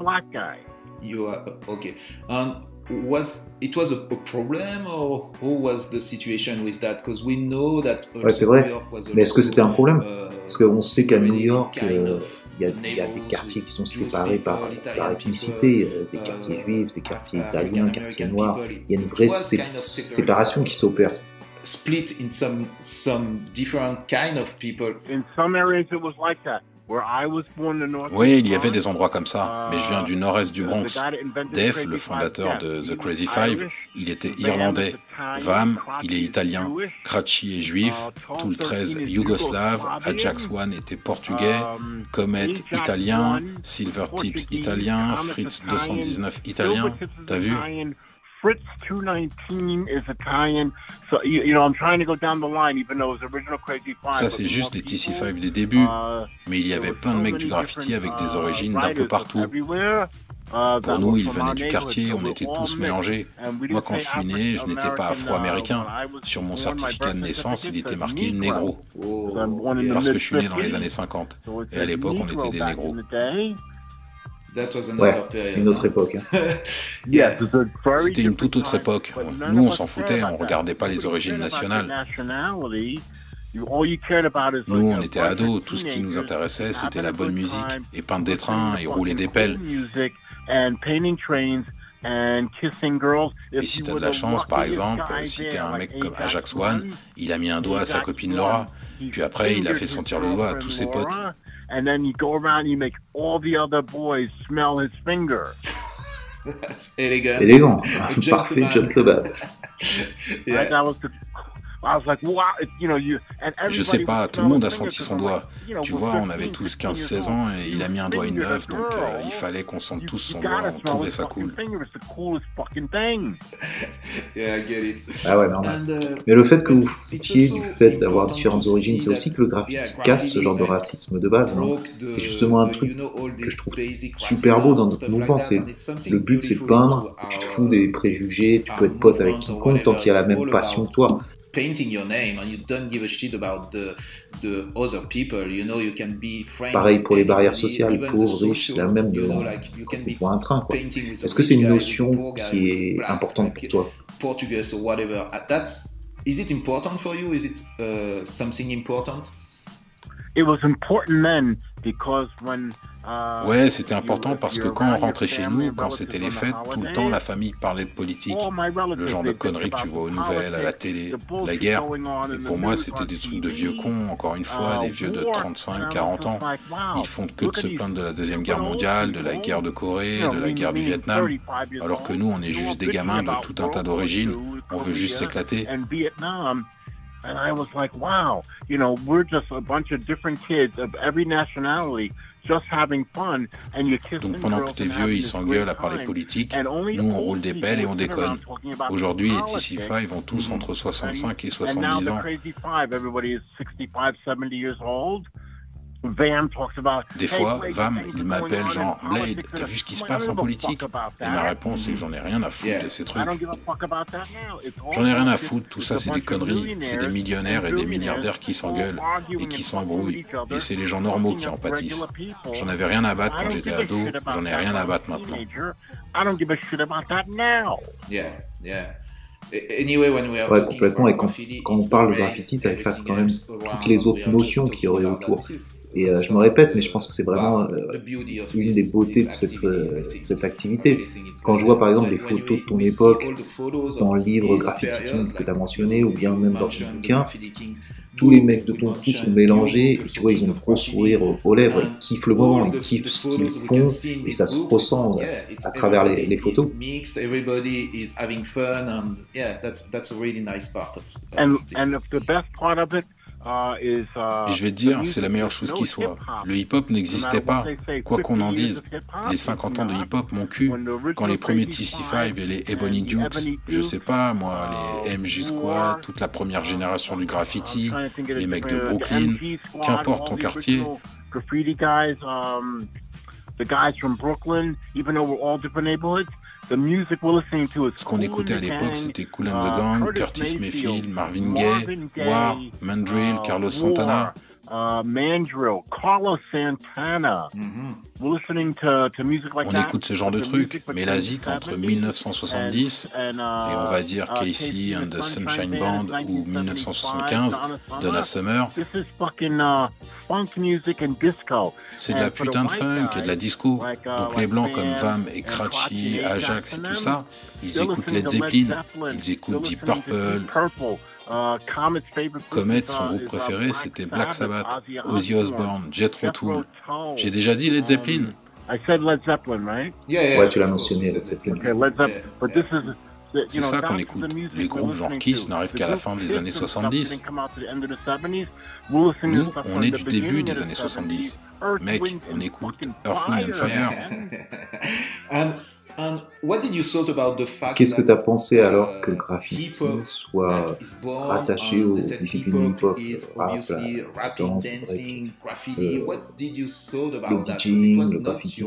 c'est vrai. Mais est-ce que c'était un problème? Parce qu'on sait qu'à New York, il y a des quartiers qui sont séparés par ethnicité, des quartiers juifs, des quartiers italiens, des quartiers noirs. Il y a une vraie séparation qui s'opère. Split in some different kind of people. In some areas it was like that. Oui, il y avait des endroits comme ça, mais je viens du nord-est du Bronx. Def, le fondateur de The Crazy Five, il était irlandais. Vam, il est italien. Kratchi est juif. Tool 13, yougoslave. Ajax One était portugais. Comet, italien. Silver Tips, italien. Fritz 219, italien. T'as vu? Fritz 219 is Italian, so I'm trying to go down the line, even though it was original Crazy Five. Ça c'est juste les TC5 des débuts, mais il y avait plein de mecs du graffiti avec des origines d'un peu partout. Pour nous, ils venaient du quartier, on était tous mélangés. Moi, quand je suis né, je n'étais pas afro-américain. Sur mon certificat de naissance, il était marqué négro, parce que je suis né dans les années 50. Et à l'époque, on était des négros. Ouais, une autre époque. C'était une toute autre époque. Nous, on s'en foutait, on regardait pas les origines nationales. Nous, on était ados, tout ce qui nous intéressait, c'était la bonne musique, et peindre des trains, et rouler des pelles. Et si t'as de la chance, par exemple, si t'es un mec comme Ajax One, il a mis un doigt à sa copine Laura, puis après, il a fait sentir le doigt à tous ses potes. And then you go around and you make all the other boys smell his finger. Élégant. Parfait, gentleman. Je sais pas, tout le monde a senti son doigt. Tu vois, on avait tous 15-16 ans et il a mis un doigt à une meuf, donc il fallait qu'on sente tous son doigt, on trouvait ça cool. Ah ouais, normal. Mais le fait que vous foutiez du fait d'avoir différentes origines, c'est aussi que le graffiti casse ce genre de racisme de base, non? C'est justement un truc que je trouve super beau dans notre mouvement. Le but, c'est de peindre, tu te fous des préjugés, tu peux être pote avec quiconque tant qu'il y a la même passion que toi. Painting your name and you don't give a shit about the other people, you can be friends. Pareil pour les barrières sociales, pauvres, riches, c'est la même quand tu prends un train, quoi. Est-ce que c'est une notion qui est importante pour toi? Portuguese or whatever. Is it important for you? Is it something important? It was important then because when ouais, c'était important parce que quand on rentrait chez nous, quand c'était les fêtes, tout le temps la famille parlait de politique, le genre de conneries que tu vois aux nouvelles, à la télé, la guerre. Et pour moi, c'était des trucs de vieux cons, encore une fois, des vieux de 35, 40 ans. Ils font que de se plaindre de la Deuxième Guerre mondiale, de la guerre de Corée, de la guerre du Vietnam, alors que nous, on est juste des gamins de tout un tas d'origines, on veut juste s'éclater. And I was like, wow, we're just a bunch of different kids of every nationality just having fun. And you kiss. Donc pendant que tes vieux, ils s'engueulent à parler politique, nous, on roule des pelles et on déconne. Aujourd'hui, les TC5 ont tous entre 65 et 70 ans. Des fois, Vam, il m'appelle genre « Blade, t'as vu ce qui se passe en politique ?» Et ma réponse est « J'en ai rien à foutre de ces trucs. J'en ai rien à foutre, tout ça c'est des conneries, c'est des millionnaires et des milliardaires qui s'engueulent et qui s'embrouillent, et c'est les gens normaux qui en pâtissent. J'en avais rien à battre quand j'étais ado, j'en ai rien à battre maintenant. » Ouais, complètement. Et quand on parle de graffiti, ça efface quand même toutes les autres notions qu'il y aurait autour. Et je me répète, mais je pense que c'est vraiment une des beautés de cette activité. Quand je vois par exemple les photos de ton époque dans le livre Graffiti King que tu as mentionné, ou bien même dans ton bouquin, tous les mecs de ton coup sont mélangés, et tu vois, ils ont le gros sourire aux lèvres, ils kiffent le moment, ils kiffent ce qu'ils font, et ça se ressent à travers les photos. Et je vais te dire, c'est la meilleure chose qui soit. Le hip-hop n'existait pas, quoi qu'on en dise. Les 50 ans de hip-hop m'ont cul. Quand les premiers TC5 et les Ebony Dukes, je sais pas moi, les MJ Squad, toute la première génération du graffiti, les mecs de Brooklyn, qu'importe ton quartier. Ce qu'on écoutait à l'époque, c'était Kool and the Gang, Curtis Mayfield, Marvin Gaye, War, Mandrill, Carlos Santana. Mandrill, Carlos Santana. On écoute ce genre de trucs, mais la zik entre 1970 et on va dire Casey and the Sunshine Band ou 1975, Donna Summer, c'est de la putain de funk et de la disco. Donc les blancs comme Vam et Kratchy, Ajax et tout ça, ils écoutent Led Zeppelin, ils écoutent Deep Purple. Comet, son groupe préféré, c'était Black Sabbath, Ozzy Osbourne, Jethro Tull. J'ai déjà dit Led Zeppelin. Ouais, tu l'as mentionné, Led Zeppelin. C'est ça qu'on écoute. Les groupes genre Kiss n'arrivent qu'à la fin des années 70. Nous, on est du début des années 70. Mec, on écoute Earth, Wind and Fire. Qu'est-ce que tu as pensé alors que le graffiti soit rattaché aux disciplines hip-hop, rap, la danse, le DJing, le graffiti?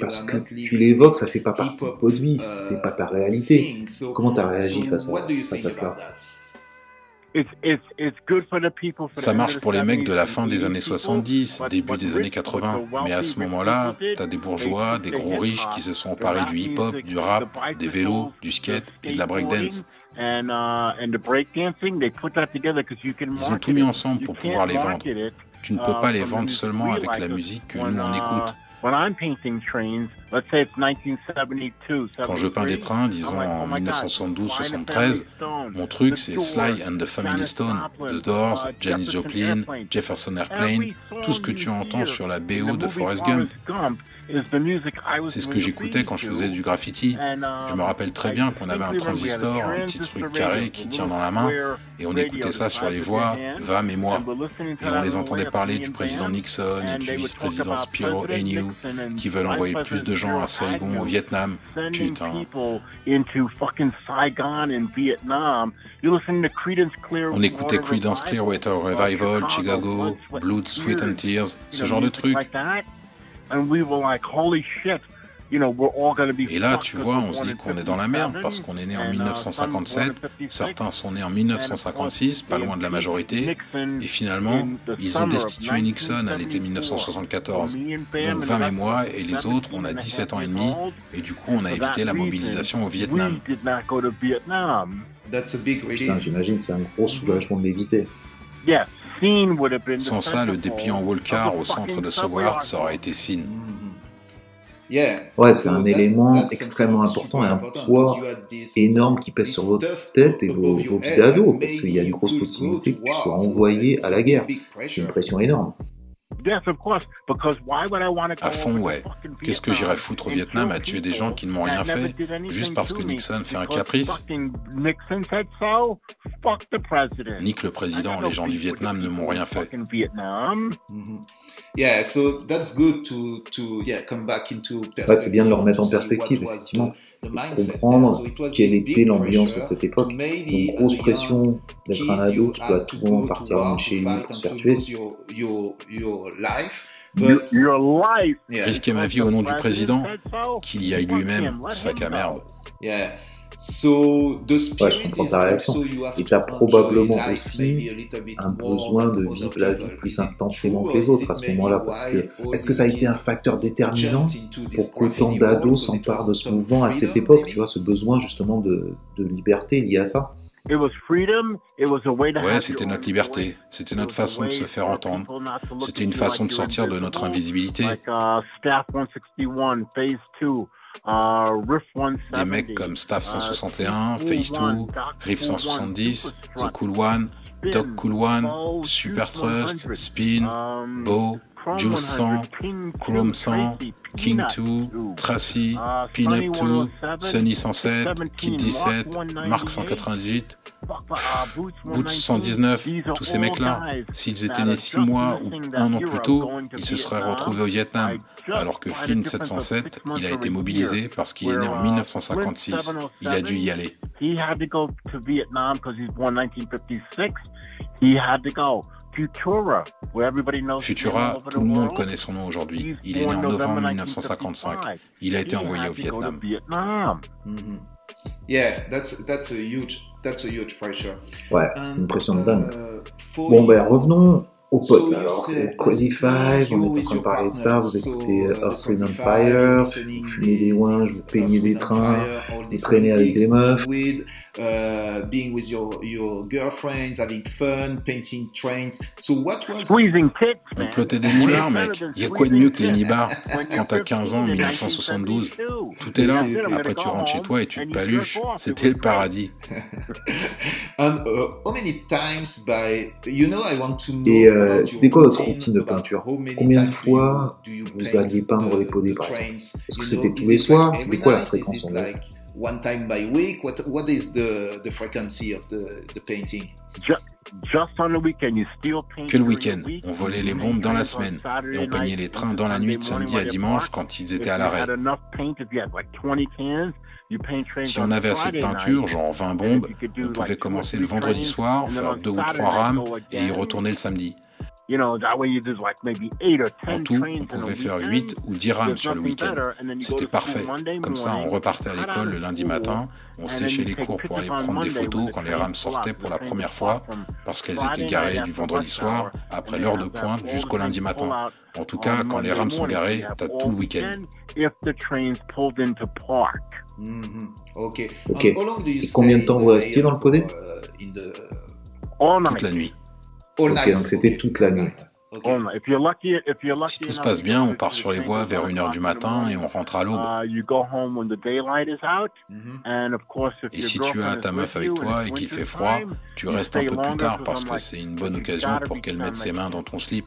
Parce que tu l'évoques, ça fait pas partie de votre vie, c'était pas ta réalité. Comment tu as réagi face à cela? Ça marche pour les mecs de la fin des années 70, début des années 80. Mais à ce moment-là, t'as des bourgeois, des gros riches qui se sont emparés du hip-hop, du rap, des vélos, du skate et de la breakdance. Ils ont tout mis ensemble pour pouvoir les vendre. Tu ne peux pas les vendre seulement avec la musique que nous on écoute. Quand je peins des trains, disons en 1972-73, mon truc c'est Sly and the Family Stone, The Doors, Janis Joplin, Jefferson Airplane, tout ce que tu entends sur la BO de Forrest Gump. C'est ce que j'écoutais quand je faisais du graffiti. Je me rappelle très bien qu'on avait un transistor, un petit truc carré qui tient dans la main, et on écoutait ça sur les voix, Vam et moi. Et on les entendait parler du président Nixon et du vice-président Spiro Agnew, qui veulent envoyer plus de gens à Saigon au Vietnam. Putain. On écoutait Creedence Clearwater Revival, Chicago, Blood, Sweat and Tears, ce genre de trucs. Et là, tu vois, on se dit qu'on est dans la merde parce qu'on est né en 1957, certains sont nés en 1956, pas loin de la majorité, et finalement, ils ont destitué Nixon à l'été 1974. Donc 20 et moi et les autres, on a 17 ans et demi, et du coup, on a évité la mobilisation au Vietnam. Putain, j'imagine, c'est un gros soulagement de l'éviter. Sans ça, le dépliant Walker au centre de Sauguard, ça aurait été Sin. Ouais, c'est un élément extrêmement important et un poids énorme qui pèse sur votre tête et vos vies d'ados, parce qu'il y a une grosse possibilité que tu sois envoyé à la guerre. C'est une pression énorme. À fond, ouais. Qu'est-ce que j'irais foutre au Vietnam à tuer des gens qui ne m'ont rien fait, juste parce que Nixon fait un caprice? Nique le président, les gens du Vietnam ne m'ont rien fait. Yeah, so that's good to come back into perspective. Ouais, c'est bien de le remettre en perspective, effectivement, et de comprendre quelle était l'ambiance de cette époque. Donc, grosse pression d'être un ado qui peut à tout moment partir chez lui pour se faire tuer. Risquer ma vie au nom du président, qu'il y aille lui-même, sac à merde. Yeah. So, ouais, je comprends ta réaction. Et tu as probablement aussi un besoin de vivre la vie plus intensément que les autres à ce moment-là, parce que est-ce que ça a été un facteur déterminant pour qu'autant d'ados s'emparent de ce mouvement à cette époque, tu vois, ce besoin justement de liberté lié à ça? Ouais, c'était notre liberté, c'était notre façon de se faire entendre, c'était une façon de sortir de notre invisibilité. Des mecs comme Staff 161, Phase 2, Riff 170, The Cool One, Doc Cool One, Super Trust, Spin, Bo, Juice 100, Chrome 100, King 2, Tracy, Peanut 2, Sunny 107, Kid 17, Mark 198, Boots 119, tous ces mecs-là, s'ils étaient nés 6 mois ou 1 an plus tôt, ils se seraient retrouvés au Vietnam, alors que Flynn 707, il a été mobilisé parce qu'il est né en 1956, il a dû y aller. Futura, tout le monde connaît son nom aujourd'hui. Il est né en novembre 1955. Il a été envoyé au Vietnam. Yeah, that's a huge pressure. Ouais, c'est une pression de dingue. Bon, ben revenons aux potes. Alors, au Crazy Five, on est en train de parler de ça. Vous écoutez Earth, Wind & Fire, vous fumez des ouinges, vous peignez des trains, vous traînez avec des meufs. Being with your girlfriends, having fun, painting trains. So what was... On plotait des nibards, mec. Y a quoi de mieux que les nibards quand t'as 15 ans en 1972? Tout est là. Après, tu rentres chez toi et tu te paluches. C'était le paradis. And, how many times by... You know, I want to know... Et c'était quoi votre routine de peinture? Combien de fois vous alliez peindre les pots par exemple? Est-ce que c'était tous les soirs? C'était quoi la fréquence en gros? One time by week? What is the frequency of the painting? Que le week-end, on volait les bombes dans la semaine et on peignait les trains dans la nuit de samedi à dimanche quand ils étaient à l'arrêt. Si on avait assez de peinture, genre 20 bombes, on pouvait commencer le vendredi soir, faire 2 ou 3 rames et y retourner le samedi. En tout, on pouvait faire 8 ou 10 rames sur le week-end. C'était parfait. Comme ça, on repartait à l'école le lundi matin, on séchait les cours pour aller prendre des photos quand les rames sortaient pour la première fois, parce qu'elles étaient garées du vendredi soir, après l'heure de pointe, jusqu'au lundi matin. En tout cas, quand les rames sont garées, t'as tout le week-end. Ok. Et combien de temps vous restiez dans le podé? Toute la nuit. Ok, donc c'était toute la nuit. Si tout se passe bien, on part sur les voies vers 1h du matin et on rentre à l'aube. Et si tu as ta meuf avec toi et qu'il fait froid, tu restes un peu plus tard parce que c'est une bonne occasion pour qu'elle mette ses mains dans ton slip.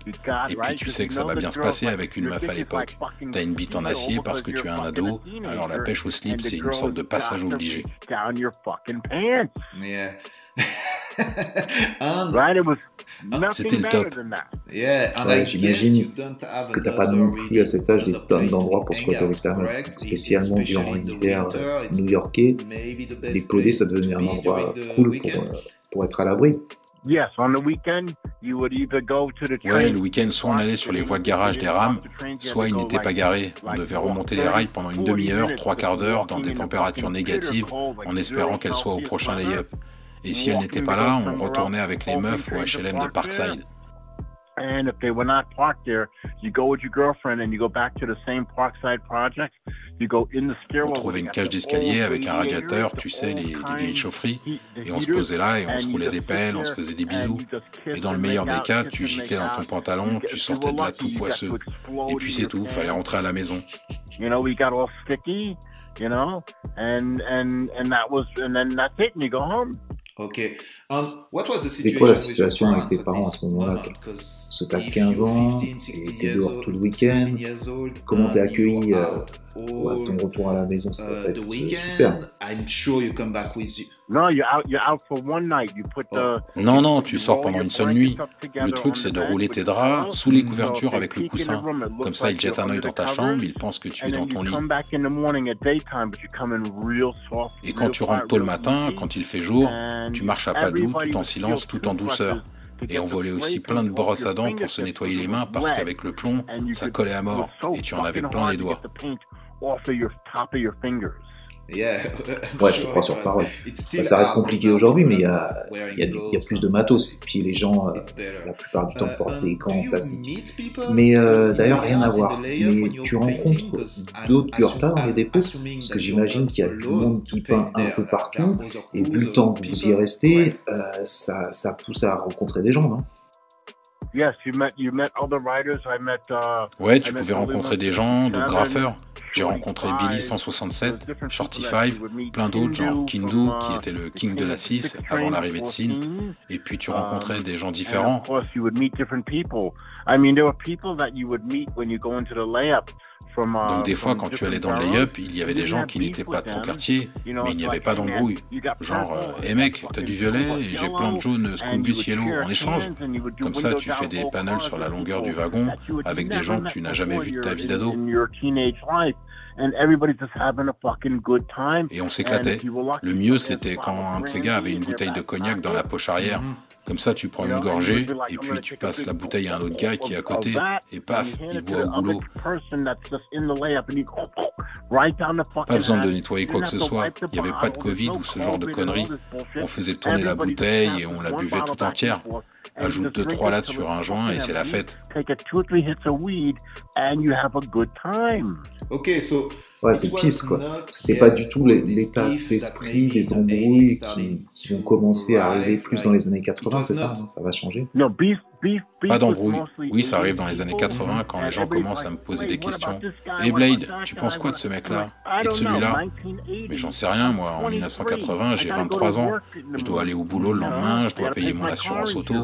Et puis tu sais que ça va bien se passer avec une meuf à l'époque. T'as une bite en acier parce que tu es un ado, alors la pêche au slip c'est une sorte de passage obligé. C'était le top. Ouais, j'imagine que t'as pas non plus à cet âge des tonnes d'endroits pour squatter avec ta meuf, spécialement durant l'hiver new-yorkais. Les podés, ça devenait un endroit cool pour être à l'abri. Ouais, le week-end, soit on allait sur les voies de garage des rames, soit ils n'étaient pas garés. On devait remonter les rails pendant une demi-heure, 3/4 d'heure, dans des températures négatives, en espérant qu'elles soient au prochain lay-up. Et si elles n'étaient pas là, on retournait avec les meufs au HLM de Parkside. On trouvait une cage d'escalier avec un radiateur, tu sais, les vieilles chaufferies, et on se posait là et on se roulait des pelles, on se faisait des bisous. Et dans le meilleur des cas, tu giclais dans ton pantalon, tu sortais de là tout poisseux. Et puis c'est tout, fallait rentrer à la maison. C'était quoi la situation avec tes parents à ce moment-là? Parce que t'as 15 ans, et t'es dehors tout le week-end. Comment t'es accueilli Ouais, ton retour à la maison, ça va the être weekend. super. I'm sure you come back with you. No, you're out for one night. You put the Non, non, tu sors pendant une seule nuit. Le truc, c'est de rouler tes draps sous les couvertures avec le coussin. Comme ça, ils jettent un œil dans ta chambre, ils pensent que tu es dans ton lit. Et quand tu rentres tôt le matin, quand il fait jour, tu marches à pas de loup, tout en silence, tout en douceur. Et on volait aussi plein de brosses à dents pour se nettoyer les mains parce qu'avec le plomb, ça collait à mort et tu en avais plein les doigts. Yeah. Ouais, je te crois sur parole. Ça reste compliqué aujourd'hui, mais il y a plus de matos. Et puis les gens, la plupart du temps, portent des gants en plastique. Mais d'ailleurs, rien à voir. Mais tu rencontres d'autres Gurtas dans les dépôts? Parce que j'imagine qu'il y a du monde qui peint un peu partout. Et vu le temps que vous y restez, ça pousse à rencontrer des gens, non? Ouais, tu pouvais rencontrer des gens, d'autres graffeurs. J'ai rencontré Billy 167, Shorty 5, plein d'autres, genre Kindu, qui était le king de la 6 avant l'arrivée de Sin. Et puis tu rencontrais des gens différents. Donc des fois, quand tu allais dans le lay-up, il y avait des gens qui n'étaient pas de ton quartier, mais il n'y avait pas d'embrouille. Genre, hey mec, t'as du violet et j'ai plein de jaunes Schoolbus Yellow en échange. Comme ça, tu fais des panels sur la longueur du wagon avec des gens que tu n'as jamais vus de ta vie d'ado. Et on s'éclatait. Le mieux, c'était quand un de ces gars avait une bouteille de cognac dans la poche arrière. Comme ça, tu prends une gorgée, et puis tu passes la bouteille à un autre gars qui est à côté, et paf, il boit au boulot. Pas besoin de nettoyer quoi que ce soit, il n'y avait pas de Covid ou ce genre de conneries. On faisait tourner la bouteille et on la buvait tout entière. Ajoute 2-3 lattes sur un joint et c'est la fête. Ok, so ouais, c'est pisse, quoi. C'était pas du tout l'état d'esprit des embrouilles qui vont commencer à arriver plus dans les années 80, c'est ça, non? Ça va changer? Pas d'embrouille. Oui, ça arrive dans les années 80 quand les gens commencent à me poser des questions. Hey Blade, tu penses quoi de ce mec-là? Et de celui-là? Mais j'en sais rien, moi. En 1980, j'ai 23 ans. Je dois aller au boulot le lendemain, je dois payer mon assurance auto.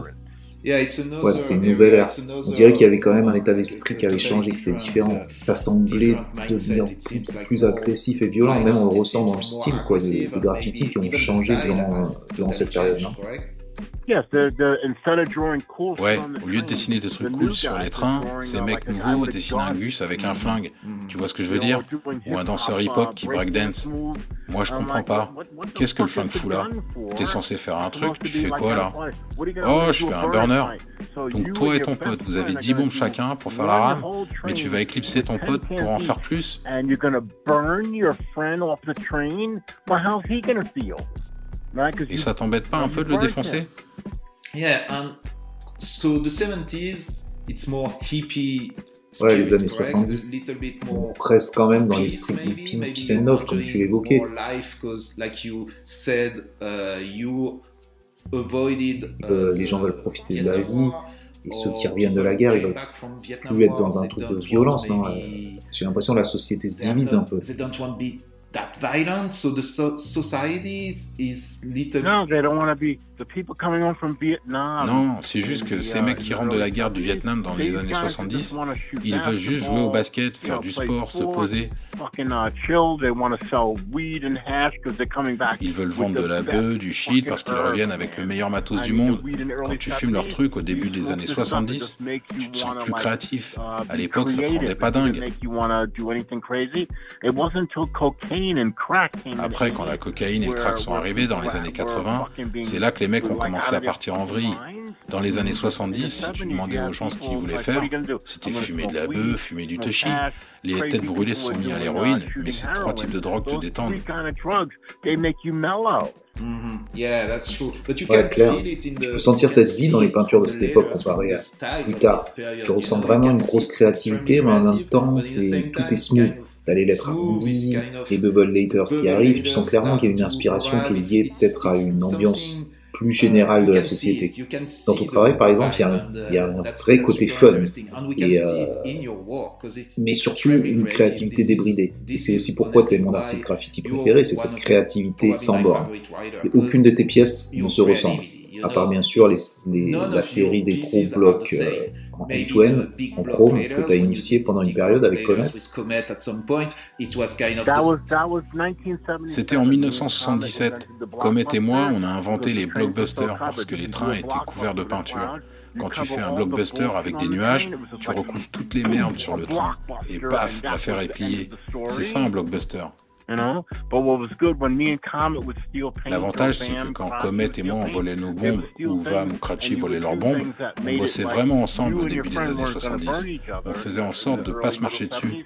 Ouais, c'était une nouvelle ère. On dirait qu'il y avait quand même un état d'esprit qui avait changé, qui était différent. Ça semblait devenir plus agressif et violent, même on le ressent dans le style, quoi, des graffitis qui ont changé durant cette période, non? Ouais, au lieu de dessiner des trucs cool sur les trains, ces mecs nouveaux dessinent un gus avec un flingue. Tu vois ce que je veux dire? Ou un danseur hip-hop qui breakdance. Moi, je comprends pas. Qu'est-ce que le flingue fout là? T'es censé faire un truc, tu fais quoi là? Oh, je fais un burner. Donc toi et ton pote, vous avez 10 bombes chacun pour faire la rame, mais tu vas éclipser ton pote pour en faire plus? Et ça t'embête pas un peu de le défoncer? Yeah, and so the 70s, it's more hippie. Ouais, les années 70, on reste quand même dans l'esprit hippie, peace and love, comme tu l'évoquais. Les gens veulent profiter de la vie, et ceux qui reviennent de la guerre, ils veulent plus être dans un truc de violence, non? J'ai l'impression que la société se divise un peu. That violent, so the society is little. No, they don't want to be the people coming home from Vietnam. Non, c'est juste que ces mecs qui rentrent de la guerre du Vietnam dans les années 70, ils veulent juste jouer au basket, faire du sport, se poser. Ils veulent vendre de la bœuf, du shit, parce qu'ils reviennent avec le meilleur matos du monde. Quand tu fumes leur truc au début des années 70, tu te sens plus créatif. À l'époque, ça te rendait pas dingue. Après, quand la cocaïne et le crack sont arrivés dans les années 80, c'est là que les mecs ont commencé à partir en vrille. Dans les années 70, si tu demandais aux gens ce qu'ils voulaient faire, c'était fumer de la bœuf, fumer du touchy. Les têtes brûlées se sont mis à l'héroïne, mais ces 3 types de drogues te détendent. Ouais, clair. Tu peux sentir cette vie dans les peintures de cette époque comparée à plus tard. Tu ressens vraiment une grosse créativité, mais en même temps, tout est smooth. T'as les lettres arrondies, les bubble laters qui arrivent, tu sens clairement qu'il y a une inspiration qui est liée peut-être à une ambiance plus générale de la société. Dans ton travail, par exemple, il y a un vrai côté fun, mais surtout une créativité débridée. Et c'est aussi pourquoi tu es mon artiste graffiti préféré, c'est cette créativité sans borne. Et aucune de tes pièces ne se ressemble, à part bien sûr la série des gros blocs en end-to-end, en Chrome, que tu as initié pendant une période avec Comet. C'était en 1977. Comet et moi, on a inventé les blockbusters parce que les trains étaient couverts de peinture. Quand tu fais un blockbuster avec des nuages, tu recouvres toutes les merdes sur le train. Et paf, l'affaire est pliée. C'est ça un blockbuster. L'avantage, c'est que quand Comet et moi on volait nos bombes, ou Vam ou Cratchy volaient leurs bombes, on bossait vraiment ensemble au début des années 70. On faisait en sorte de ne pas se marcher dessus.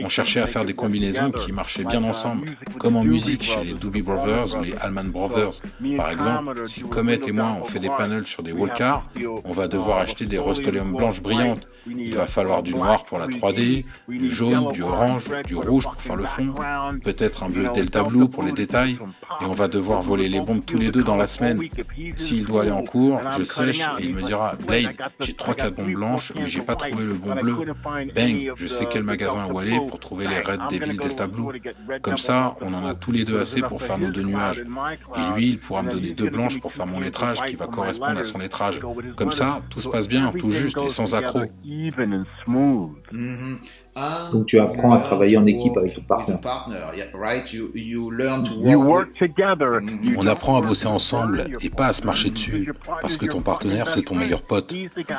On cherchait à faire des combinaisons qui marchaient bien ensemble, comme en musique chez les Doobie Brothers ou les Allman Brothers. Par exemple, si Comet et moi on fait des panels sur des wallcars, on va devoir acheter des Rust-Oleum blanches brillantes. Il va falloir du noir pour la 3D, du jaune, du orange, du rouge pour faire le fond, peut-être un bleu Delta Blue pour les détails, et on va devoir voler les bombes tous les deux dans la semaine. S'il doit aller en cours, je sèche et il me dira « Blade, j'ai 3-4 bombes blanches, mais j'ai pas trouvé le bon bleu. Bang, je sais quel magasin où aller pour trouver les Red Devil Delta Blue. Comme ça, on en a tous les deux assez pour faire nos 2 nuages. Et lui, il pourra me donner 2 blanches pour faire mon lettrage qui va correspondre à son lettrage. Comme ça, tout se passe bien, tout juste et sans accroc. » Donc tu apprends à travailler en équipe avec ton partenaire. On apprend à bosser ensemble et pas à se marcher dessus, parce que ton partenaire c'est ton meilleur pote.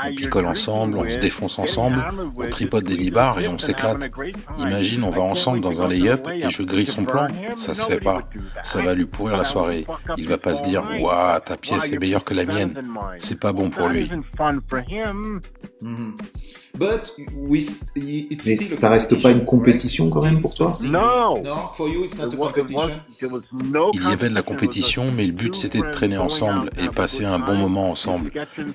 On picole ensemble, on se défonce ensemble, on tripote des libards et on s'éclate. Imagine, on va ensemble dans un lay-up et je grille son plan. Ça se fait pas. Ça va lui pourrir la soirée. Il va pas se dire « Ouah, ta pièce est meilleure que la mienne ». C'est pas bon pour lui. Mais ça reste pas une compétition quand même pour toi? Il y avait de la compétition, mais le but c'était de traîner ensemble et passer un bon moment ensemble.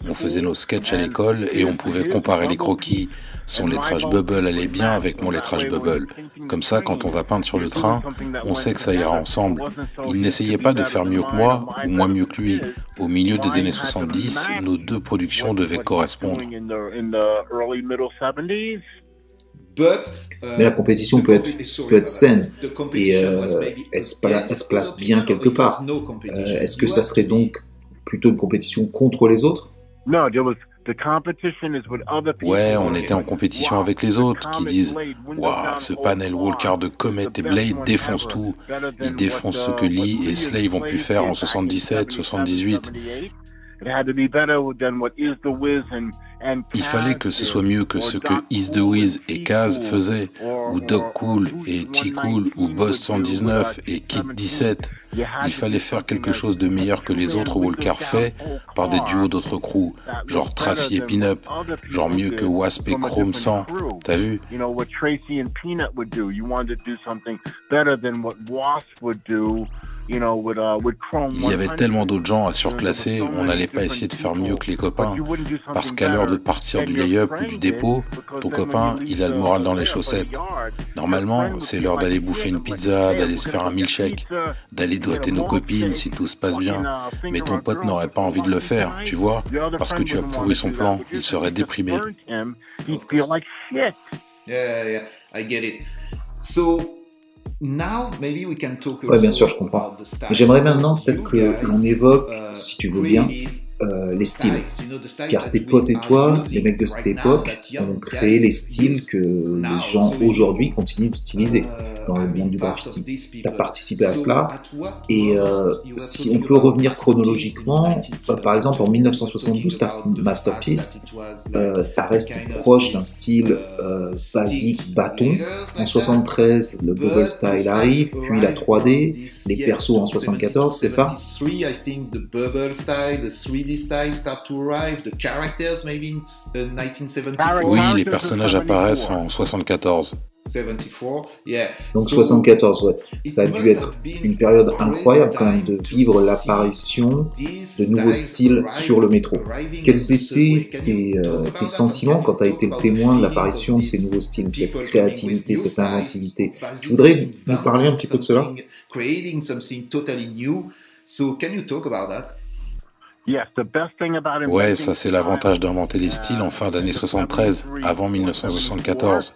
On faisait nos sketchs à l'école et on pouvait comparer les croquis. Son lettrage bubble allait bien avec mon lettrage bubble. Comme ça, quand on va peindre sur le train, on sait que ça ira ensemble. Il n'essayait pas de faire mieux que moi ou moins mieux que lui. Au milieu des années 70, nos 2 productions devaient correspondre. Mais la compétition peut être saine et elle se place bien quelque part. Est-ce que ça serait donc plutôt une compétition contre les autres? Ouais, on était en compétition avec les autres qui disent « Waouh, ce panel Walker de Comet et Blade défonce tout. Il défonce ce que Lee et Slave ont pu faire en 77, 78. » Il fallait que ce soit mieux que ce que Is the Wiz et Kaz faisaient, ou Dog Cool et T-Cool, ou Boss 119 et Kid 17. Il fallait faire quelque chose de meilleur que les autres Walkers faits par des duos d'autres crews, genre Tracy et Pin-Up, genre mieux que Wasp et Chrome 100. T'as vu? Il y avait tellement d'autres gens à surclasser, on n'allait pas essayer de faire mieux que les copains. Parce qu'à l'heure de partir du lay-up ou du dépôt, ton copain, il a le moral dans les chaussettes. Normalement, c'est l'heure d'aller bouffer une pizza, d'aller se faire un milkshake, d'aller doigter nos copines si tout se passe bien. Mais ton pote n'aurait pas envie de le faire, tu vois, parce que tu as pourri son plan, il serait déprimé. Yeah, I get it. Ouais, bien sûr, je comprends. J'aimerais maintenant peut-être que l'on évoque, si tu veux bien, les styles. Car tes potes et toi, les mecs de cette époque, ont créé les styles que les gens aujourd'hui continuent d'utiliser dans le monde du graffiti. Tu as participé à cela, et si on peut revenir chronologiquement, par exemple en 1972, tu as Masterpiece, ça reste proche d'un style basique bâton. En 73, le bubble style arrive, puis la 3D, les persos en 74, c'est ça? Oui, les personnages apparaissent en 74. Donc 74, ouais. Ça a dû être une période incroyable quand même de vivre l'apparition de nouveaux styles sur le métro. Quels étaient tes sentiments quand tu as été le témoin de l'apparition de ces nouveaux styles, cette créativité, cette inventivité? Tu voudrais nous parler un petit peu de cela? Ouais, ça c'est l'avantage d'inventer les styles en fin d'année 73, avant 1974.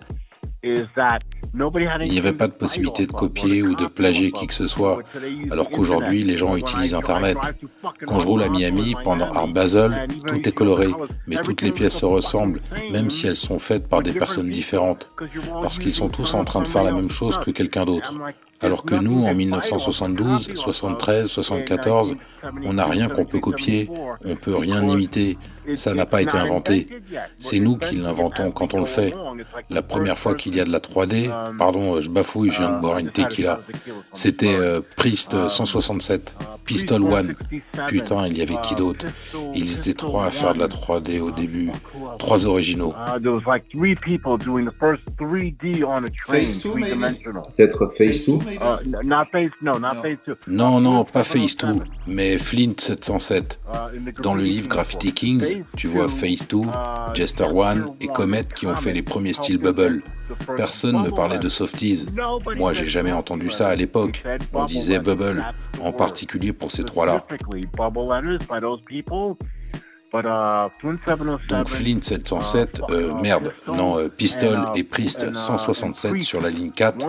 Il n'y avait pas de possibilité de copier ou de plagier qui que ce soit, alors qu'aujourd'hui, les gens utilisent Internet. Quand je roule à Miami, pendant Art Basel, tout est coloré, mais toutes les pièces se ressemblent, même si elles sont faites par des personnes différentes, parce qu'ils sont tous en train de faire la même chose que quelqu'un d'autre. Alors que nous, en 1972, 73, 74, on n'a rien qu'on peut copier, on peut rien imiter. Ça n'a pas été inventé. C'est nous qui l'inventons quand on le fait. La première fois qu'il y a de la 3D, pardon, je bafouille, je viens de boire une tequila, c'était Priest 167, Pistol One. Putain, il y avait qui d'autre? Ils étaient 3 à faire de la 3D au début, 3 originaux. Peut-être Phase 2? Non, non, pas Phase 2, mais Flint 707. Dans le livre Graffiti Kings, tu vois Phase 2, Jester One et Comet qui ont fait les premiers styles Bubble. Personne ne parlait de softies. Moi, j'ai jamais entendu ça à l'époque. On disait Bubble, en particulier pour ces trois-là. Donc Flint 707, Pistol et Priest 167 sur la ligne 4,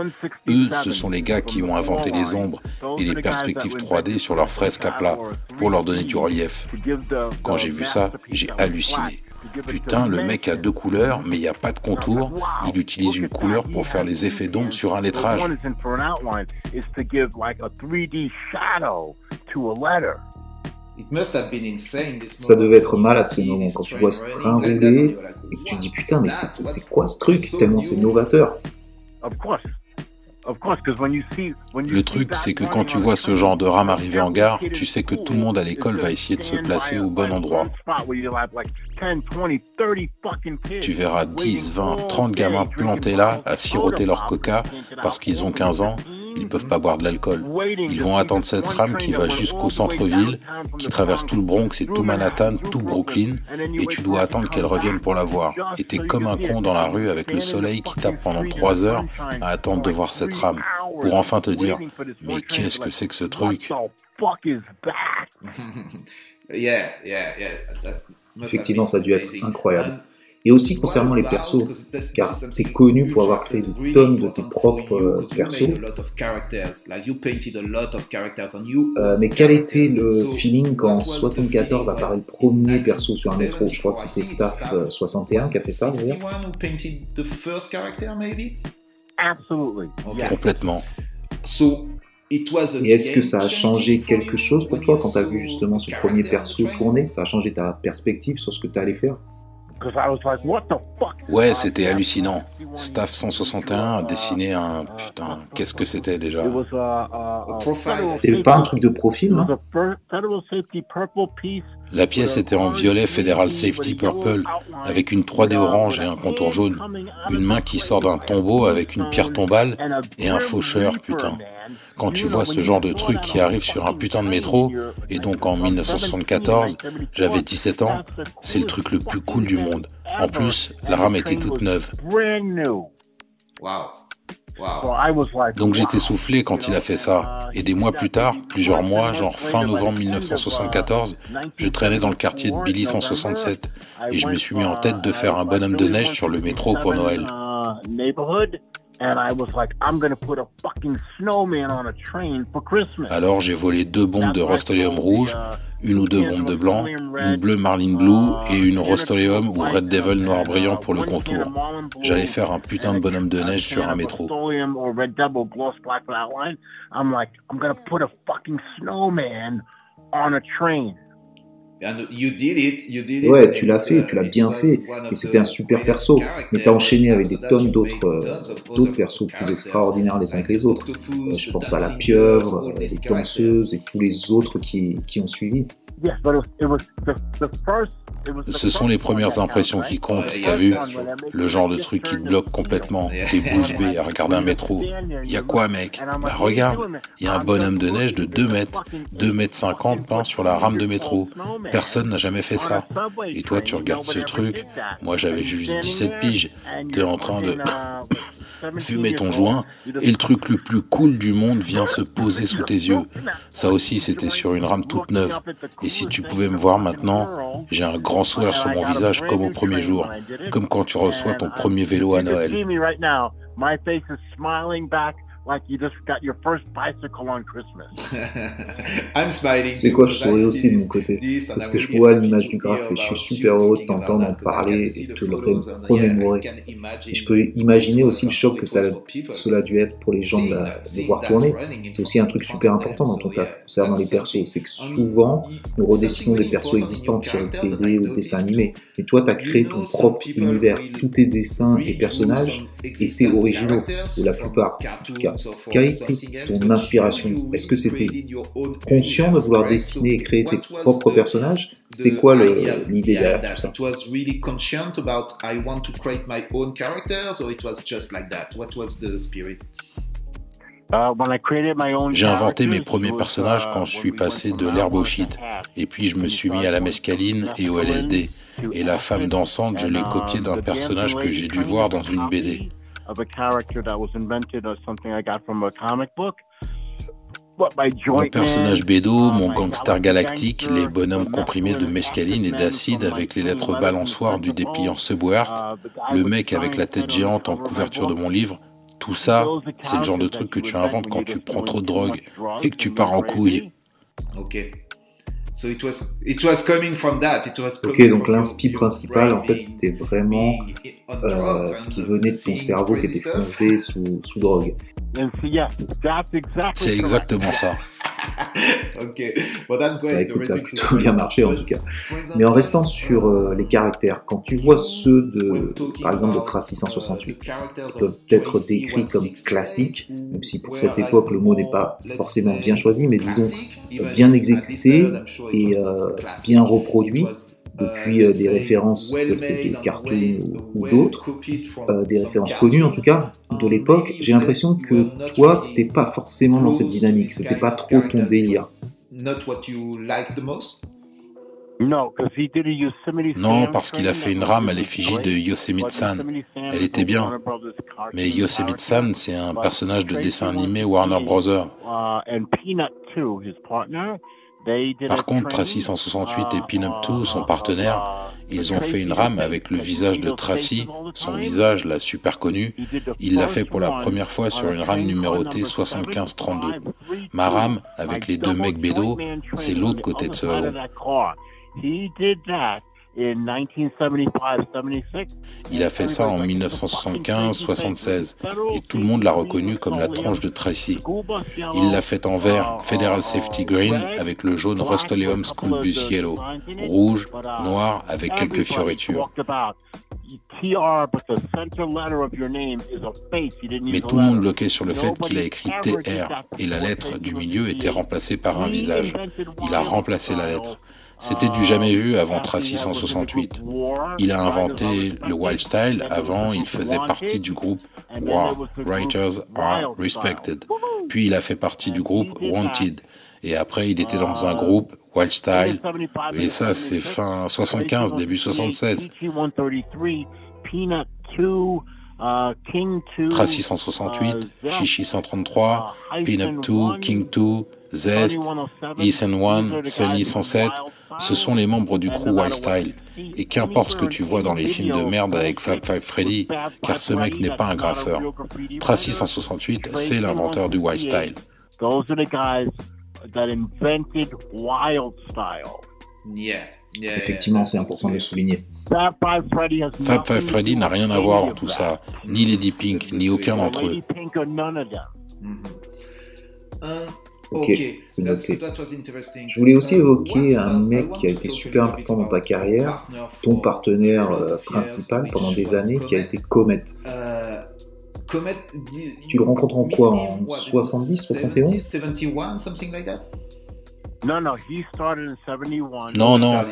eux, ce sont les gars qui ont inventé les ombres et les perspectives 3D sur leurs fresques à plat pour leur donner du relief. Quand j'ai vu ça, j'ai halluciné. Putain, le mec a 2 couleurs, mais il n'y a pas de contour. Il utilise une couleur pour faire les effets d'ombre sur un lettrage. Ça devait être malade ces moments quand tu vois ce train rouler et que tu dis putain mais c'est quoi ce truc tellement c'est novateur. Le truc, c'est que quand tu vois ce genre de rame arriver en gare, tu sais que tout le monde à l'école va essayer de se placer au bon endroit. Tu verras 10, 20, 30 gamins plantés là, à siroter leur coca, parce qu'ils ont 15 ans, ils peuvent pas boire de l'alcool. Ils vont attendre cette rame qui va jusqu'au centre-ville, qui traverse tout le Bronx et tout Manhattan, tout Brooklyn, et tu dois attendre qu'elle revienne pour la voir. Et t'es comme un con dans la rue avec le soleil qui tape pendant 3 heures à attendre de voir cette rame, pour enfin te dire « Mais qu'est-ce que c'est que ce truc ?» Effectivement, ça a dû être incroyable. Et aussi concernant les persos, car t'es connu pour avoir créé des tonnes de tes propres persos. Mais quel était le feeling quand en 74 apparaît le premier perso sur un métro? Je crois que c'était Staff 61 qui a fait ça, d'ailleurs. Complètement. Et est-ce que ça a changé quelque chose pour toi quand tu as vu justement ce premier perso tourner? Ça a changé ta perspective sur ce que tu allais faire? Ouais, c'était hallucinant. Staff 161 a dessiné un... Putain, qu'est-ce que c'était déjà? C'était pas un truc de profil, non? La pièce était en violet Federal Safety Purple, avec une 3D orange et un contour jaune. Une main qui sort d'un tombeau avec une pierre tombale et un faucheur, putain. Quand tu vois ce genre de truc qui arrive sur un putain de métro, et donc en 1974, j'avais 17 ans, c'est le truc le plus cool du monde. En plus, la rame était toute neuve. Donc j'étais soufflé quand il a fait ça. Et des mois plus tard, plusieurs mois, genre fin novembre 1974, je traînais dans le quartier de Billy 167 et je me suis mis en tête de faire un bonhomme de neige sur le métro pour Noël. Alors j'ai volé 2 bombes de Rust-Oleum rouge, 1 ou 2 bombes de blanc, une bleue Marlin Blue et une Rust-Oleum ou Red Devil noir brillant pour le contour. J'allais faire un putain de bonhomme de neige sur un métro. Ouais, tu l'as fait, tu l'as bien fait, et c'était un super perso, mais t'as enchaîné avec des tonnes d'autres persos plus extraordinaires les uns que les autres. Je pense à la pieuvre, les danseuses et tous les autres qui ont suivi. Ce sont les premières impressions qui comptent, t'as vu? Le genre de truc qui te bloque complètement, t'es bouche bée à regarder un métro. Y a quoi, mec? Bah regarde, y a un bonhomme de neige de 2 mètres, 2 mètres 50 peint sur la rame de métro. Personne n'a jamais fait ça. Et toi, tu regardes ce truc, moi j'avais juste 17 piges, t'es en train de... fumer ton joint, et le truc le plus cool du monde vient se poser sous tes yeux. Ça aussi, c'était sur une rame toute neuve. Et si tu pouvais me voir maintenant, j'ai un grand sourire sur mon visage comme au premier jour, comme quand tu reçois ton premier vélo à Noël. My face is smiling back like you just got your first bicycle on Christmas. I'm smiling. C'est quoi, je souris aussi de mon côté, parce que je vois l'image du graphe et je suis super heureux de t'entendre en parler et de te le remémorer. Et je peux imaginer aussi le choc que cela a dû être pour les gens de voir tourner. C'est aussi un truc super important dans ton taf, concernant les persos, c'est que souvent, nous redessinons des persos existants tirés de BD ou de dessins animés. Mais toi, tu as créé ton propre univers. Tous tes dessins et personnages étaient originaux, ou la plupart, en tout cas. Quelle était ton inspiration? Est-ce que c'était conscient de vouloir dessiner et créer tes propres personnages? C'était quoi l'idée derrière tout ça? It was really conscient about I want to create my own characters, or it was just like that? What was the spirit? J'ai inventé mes premiers personnages quand je suis passé de l'herbe au shit, et puis je me suis mis à la mescaline et au LSD. Et la femme dansante, je l'ai copiée d'un personnage que j'ai dû voir dans une BD. Mon personnage bédo, mon gangster galactique, les bonhommes comprimés de mescaline et d'acide avec les lettres balançoires du dépliant Subway Art, le mec avec la tête géante en couverture de mon livre, tout ça, c'est le genre de truc que tu inventes quand tu prends trop de drogue et que tu pars en couille. Ok. So it was coming from that. Ok, donc l'inspi principal, en fait, c'était vraiment ce qui venait de ton cerveau qui était fondu sous drogue. C'est exactement ça. Okay. Well, that's great. Bah, écoute, ça a plutôt bien marché en tout cas. Mais en restant sur les caractères, quand tu vois ceux par exemple de Tracy 168, qui peuvent être décrits comme classiques, même si pour cette époque le mot n'est pas forcément bien choisi, mais disons bien exécuté et bien reproduit, depuis des références peut-être des cartoons ou d'autres, des références connues en tout cas de l'époque, j'ai l'impression que toi, t'es pas forcément dans cette dynamique, c'était pas trop ton délire. Non, parce qu'il a fait une rame à l'effigie de Yosemite-san. Elle était bien. Mais Yosemite-san, c'est un personnage de dessin animé Warner Bros. Par contre, Tracy 168 et Pin-Up 2, son partenaire, ils ont fait une rame avec le visage de Tracy, son visage là super connu. Il l'a fait pour la première fois sur une rame numérotée 7532. Ma rame, avec les deux mecs bédos, c'est l'autre côté de ce wagon. Il a fait ça en 1975-76 et tout le monde l'a reconnu comme la tronche de Tracy. Il l'a fait en vert Federal Safety Green avec le jaune Rust-Oleum School Bus Yellow, rouge, noir avec quelques fioritures. Mais tout le monde bloquait sur le fait qu'il a écrit TR et la lettre du milieu était remplacée par un visage. Il a remplacé la lettre. C'était du jamais vu avant Tracy 168. Il a inventé le wild style, avant il faisait partie du groupe War, Writers Are Respected. Puis il a fait partie du groupe Wanted. Et après il était dans un groupe Wild Style. Et ça c'est fin 75, début 76. Tracy 168, Chichi 133, Pin-Up 2, King 2, Zest, Ethan 1, Sunny 107, ce sont les membres du crew Wild Style. Et qu'importe ce que tu vois dans les films de merde avec Fab Five Freddy, car ce mec n'est pas un graffeur. Tracy 168, c'est l'inventeur du Wild Style. Effectivement, c'est important de le souligner. Fab Five Freddy n'a rien à voir dans tout ça, ni Lady Pink, ni aucun d'entre eux. Ok, c'est noté. Je voulais aussi évoquer un mec qui a été super important dans ta carrière, ton partenaire principal pendant des années, qui a été Comet. Tu le rencontres en quoi? En 70, 71? Non,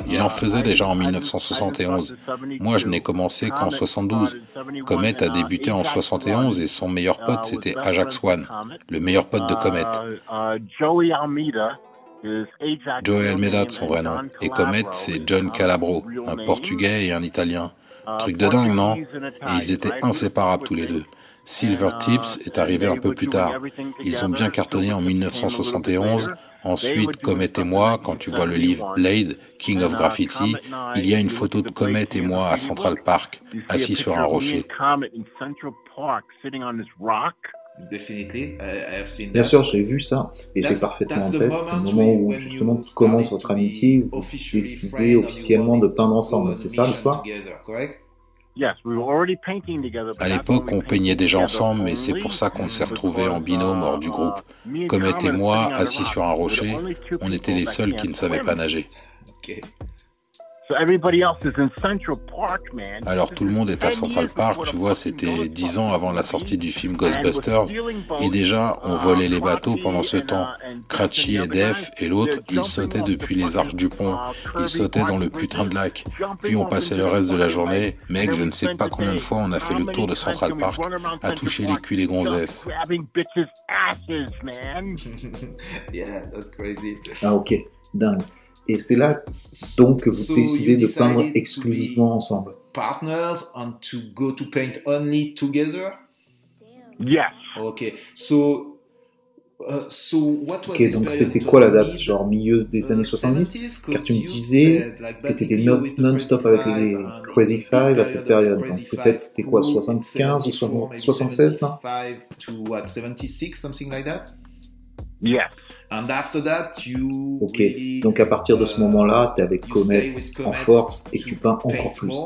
il en faisait déjà en 1971. Moi, je n'ai commencé qu'en 72. Comet a débuté en 71 et son meilleur pote, c'était Ajax One, le meilleur pote de Comet. Joey Almeida de son vrai nom. Et Comet, c'est John Calabro, un Portugais et un Italien. Truc de dingue, non? Et ils étaient inséparables tous les deux. Silvertips est arrivé un peu plus tard. Ils ont bien cartonné en 1971. Ensuite, Comet et moi, quand tu vois le livre Blade, King of Graffiti, il y a une photo de Comet et moi à Central Park, assis sur un rocher. Bien sûr, j'ai vu ça et je l'ai parfaitement en tête. C'est le moment où justement commence votre amitié, où vous décidez officiellement de peindre ensemble. C'est ça l'histoire? À l'époque, on peignait déjà ensemble, mais c'est pour ça qu'on s'est retrouvés en binôme hors du groupe. Comet et moi, assis sur un rocher, on était les seuls qui ne savaient pas nager. Alors tout le monde est à Central Park, tu vois, c'était 10 ans avant la sortie du film Ghostbusters, et déjà on volait les bateaux pendant ce temps. Cratchy et Def et l'autre, ils sautaient depuis les arches du pont, ils sautaient dans le putain de lac, puis on passait le reste de la journée. Mec, je ne sais pas combien de fois on a fait le tour de Central Park, à toucher les culs des gonzesses. Ah ok, dingue. Et c'est là donc que vous décidez de peindre exclusivement ensemble. Partners and to go to paint only together? Yes. Okay. So what was Ok, donc c'était quoi la date? Genre milieu des années 70? Car tu me disais que tu étais non-stop avec les Crazy Five à cette période. Donc peut-être c'était quoi, 75 ou 76, non? To what, 76, something like that? Yes. And after that, you ok, donc à partir de ce moment-là, tu es avec Comet en force et tu peins encore plus.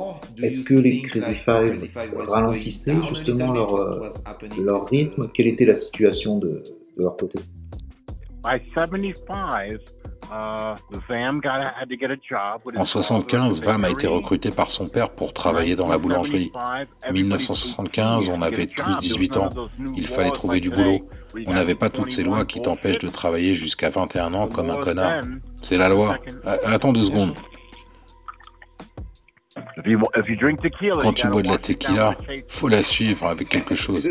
Est-ce que les Crazy Five ralentissaient justement leur rythme? Quelle était la situation de leur côté? En 75, Vam a été recruté par son père pour travailler dans la boulangerie. En 1975, on avait tous 18 ans. Il fallait trouver du boulot. On n'avait pas toutes ces lois qui t'empêchent de travailler jusqu'à 21 ans comme un connard. C'est la loi. Attends 2 secondes. Quand tu bois de la tequila, faut la suivre avec quelque chose.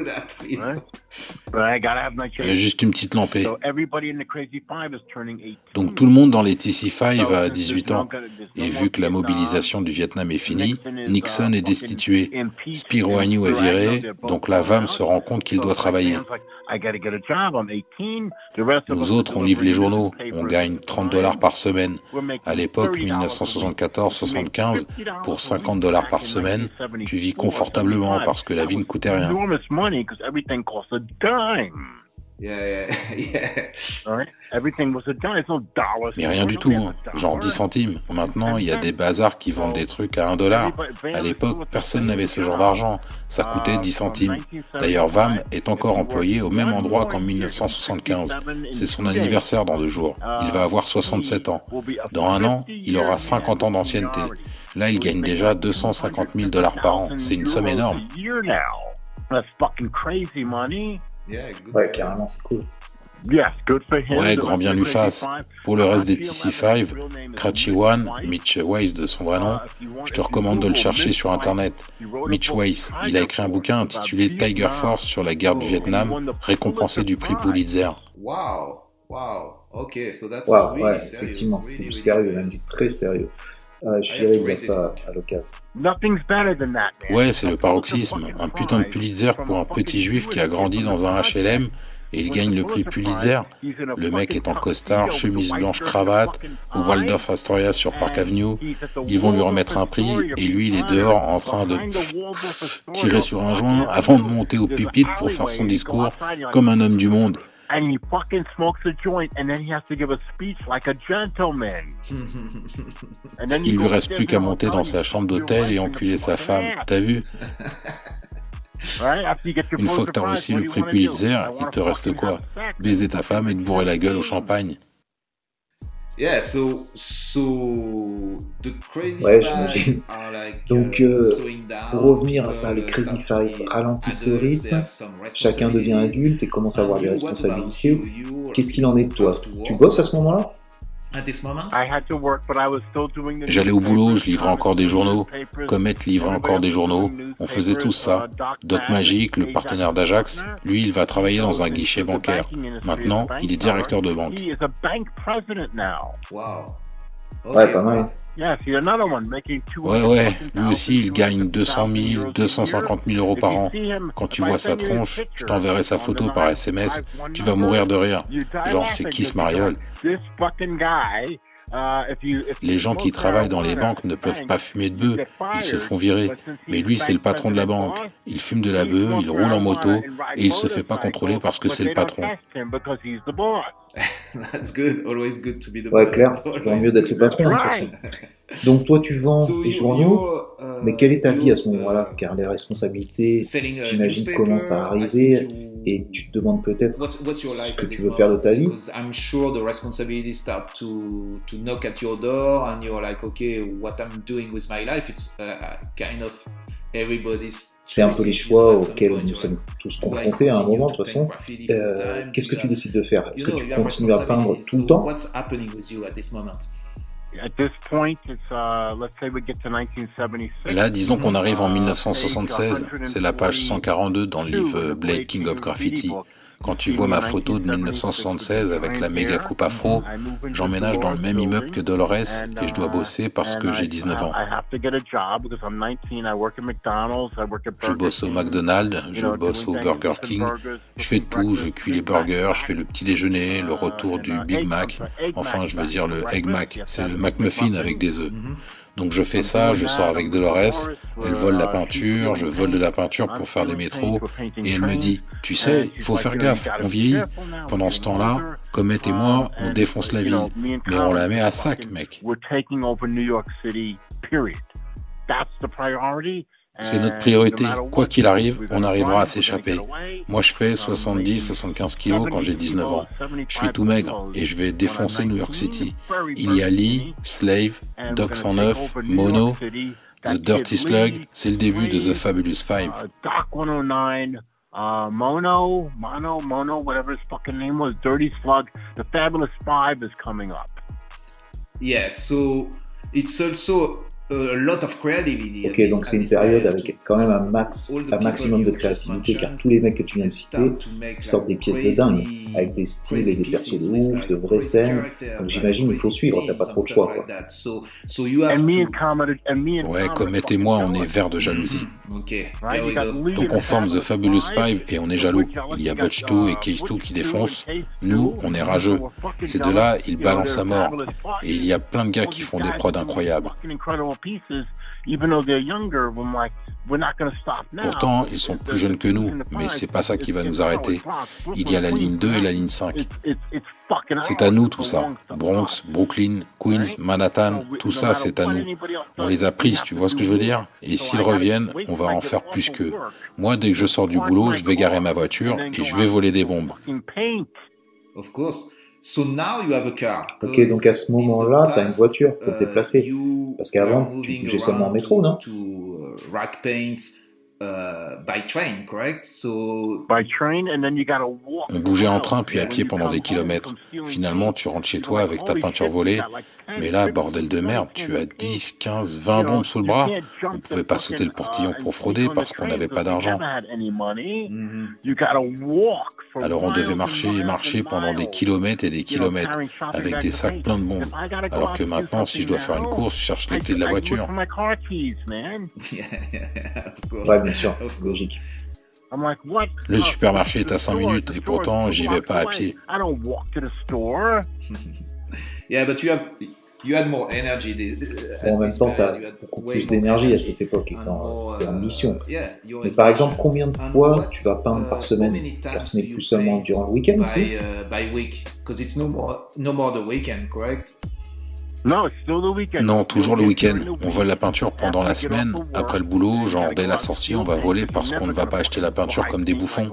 Juste une petite lampée. Donc tout le monde dans les TC5 a 18 ans. Et vu que la mobilisation du Vietnam est finie, Nixon est destitué. Spiro Agnew est viré, donc la VAM se rend compte qu'il doit travailler. Nous autres, on livre les journaux, on gagne $30 par semaine. À l'époque, 1974-75, pour $50 par semaine, tu vis confortablement parce que la vie ne coûtait rien. Mais rien du tout, hein. Genre 10 centimes. Maintenant, il y a des bazars qui vendent des trucs à $1. À l'époque, personne n'avait ce genre d'argent. Ça coûtait 10 centimes. D'ailleurs, Vam est encore employé au même endroit qu'en 1975. C'est son anniversaire dans 2 jours. Il va avoir 67 ans. Dans 1 an, il aura 50 ans d'ancienneté. Là, il gagne déjà $250,000 par an. C'est une somme énorme. Ouais, carrément, c'est cool. Ouais, grand bien lui fasse. Pour le reste des TC5, Cratchy One, Mitch Weiss de son vrai nom, je te recommande de le chercher sur Internet. Mitch Weiss, il a écrit un bouquin intitulé Tiger Force sur la guerre du Vietnam, récompensé du prix Pulitzer. Wow, ok, so that's wow, ouais, effectivement, c'est du sérieux, même du très sérieux. Je dirais bien ça à l'occasion. Ouais, c'est le paroxysme. Un putain de Pulitzer pour un petit juif qui a grandi dans un HLM et il gagne le prix Pulitzer. Le mec est en costard, chemise blanche, cravate, au Waldorf Astoria sur Park Avenue. Ils vont lui remettre un prix et lui, il est dehors en train de tirer sur un joint avant de monter au pupitre pour faire son discours comme un homme du monde. Il lui reste plus qu'à monter dans sa chambre d'hôtel et enculer sa femme, t'as vu? Une fois que t'as réussi le prix Pulitzer, il te reste quoi? Baiser ta femme et te bourrer la gueule au champagne. Yeah, so the Crazy ouais, Five j'imagine. are like, donc, pour revenir à ça, les Crazy Five ralentissent le rythme, chacun devient adulte et commence à avoir des responsabilités. Qu'est-ce qu'il en est de toi? Tu bosses à ce moment-là? J'allais au boulot, je livrais encore des journaux. Comet livrait encore des journaux. On faisait tous ça. Doc Magic, le partenaire d'Ajax, lui, il va travailler dans un guichet bancaire. Maintenant, il est directeur de banque. Wow. Ouais, pas mal. Ouais, lui aussi, il gagne 200 000, 250 000 euros par an. Quand tu vois sa tronche, je t'enverrai sa photo par SMS, tu vas mourir de rire. Genre, c'est qui ce mariole? Les gens qui travaillent dans les banques ne peuvent pas fumer de bœuf, ils se font virer. Mais lui, c'est le patron de la banque. Il fume de la bœuf, il roule en moto et il se fait pas contrôler parce que c'est le patron. Ouais, clair, c'est toujours mieux d'être le patron, de toute façon. Donc toi, tu vends les journaux, mais quelle est ta vie à ce moment-là? Car les responsabilités, j'imagine, commencent à arriver et tu te demandes peut-être ce que tu veux faire de ta vie. I'm sure the responsibilities start to knock at your door and you're like, okay, what I'm doing with my life, it's kind of everybody's. C'est un peu les choix auxquels nous sommes tous confrontés à un moment, de toute façon. Qu'est-ce que tu décides de faire? Est-ce que tu continues à peindre tout le temps? Là, disons qu'on arrive en 1976, c'est la page 142 dans le livre Blade King of Graffiti. Quand tu vois ma photo de 1976 avec la méga coupe afro, j'emménage dans le même immeuble que Dolores et je dois bosser parce que j'ai 19 ans. Je bosse au McDonald's, je bosse au Burger King, je fais tout, je cuis les burgers, je fais le petit déjeuner, le retour du Big Mac, enfin je veux dire le Egg Mac, c'est le McMuffin avec des œufs. Donc je fais ça, je sors avec Dolores, elle vole la peinture, je vole de la peinture pour faire des métros, et elle me dit, tu sais, il faut faire gaffe, on vieillit. Pendant ce temps-là, Comet et moi, on défonce la ville, mais on la met à sac, mec. C'est notre priorité. Quoi qu'il arrive, on arrivera à s'échapper. Moi, je fais 70-75 kilos quand j'ai 19 ans. Je suis tout maigre et je vais défoncer New York City. Il y a Lee, Slave, Doc 109, Mono, The Dirty Slug. C'est le début de The Fabulous Five. Mono, whatever his fucking name was, Dirty Slug. The Fabulous Five is coming up. Yeah, so it's also a lot of creativity. Ok, donc c'est une période avec quand même un maximum de créativité, car tous les mecs que tu viens de citer sortent des pièces de dingue, avec des styles et des persos de ouf, de vraies scènes. Donc j'imagine il faut suivre, t'as pas trop de choix, quoi. Ouais, Comet et moi, on est verts de jalousie. Donc on forme The Fabulous Five et on est jaloux. Il y a Butch 2 et Case 2 qui défoncent. Nous, on est rageux. Ces deux-là, ils balancent à mort. Et il y a plein de gars qui font des prods incroyables. Pourtant, ils sont plus jeunes que nous, mais c'est pas ça qui va nous arrêter. Il y a la ligne 2 et la ligne 5. C'est à nous tout ça. Bronx, Brooklyn, Queens, Manhattan, tout ça c'est à nous. On les a prises, tu vois ce que je veux dire? Et s'ils reviennent, on va en faire plus qu'eux. Moi, dès que je sors du boulot, je vais garer ma voiture et je vais voler des bombes. Ok, donc à ce moment-là, tu as une voiture pour te déplacer. Parce qu'avant, tu bougeais seulement en métro, non? On bougeait en train puis à pied pendant des kilomètres. Finalement, tu rentres chez toi avec ta peinture volée. Mais là, bordel de merde, tu as 10, 15, 20 bombes sous le bras. On ne pouvait pas sauter le portillon pour frauder parce qu'on n'avait pas d'argent. Alors on devait marcher et marcher pendant des kilomètres et des kilomètres avec des sacs pleins de bombes. Alors que maintenant, si je dois faire une course, je cherche les clés de la voiture. Ouais, bien sûr, logique. Le supermarché est à 5 minutes et pourtant, j'y vais pas à pied. Bon, en même temps, tu as beaucoup plus d'énergie à cette époque et tu es en mission. Mais par exemple, combien de fois tu vas peindre par semaine? Car ce n'est plus seulement durant le week-end ici. Non, toujours le week-end. On vole la peinture pendant la semaine. Après le boulot, genre dès la sortie, on va voler parce qu'on ne va pas acheter la peinture comme des bouffons.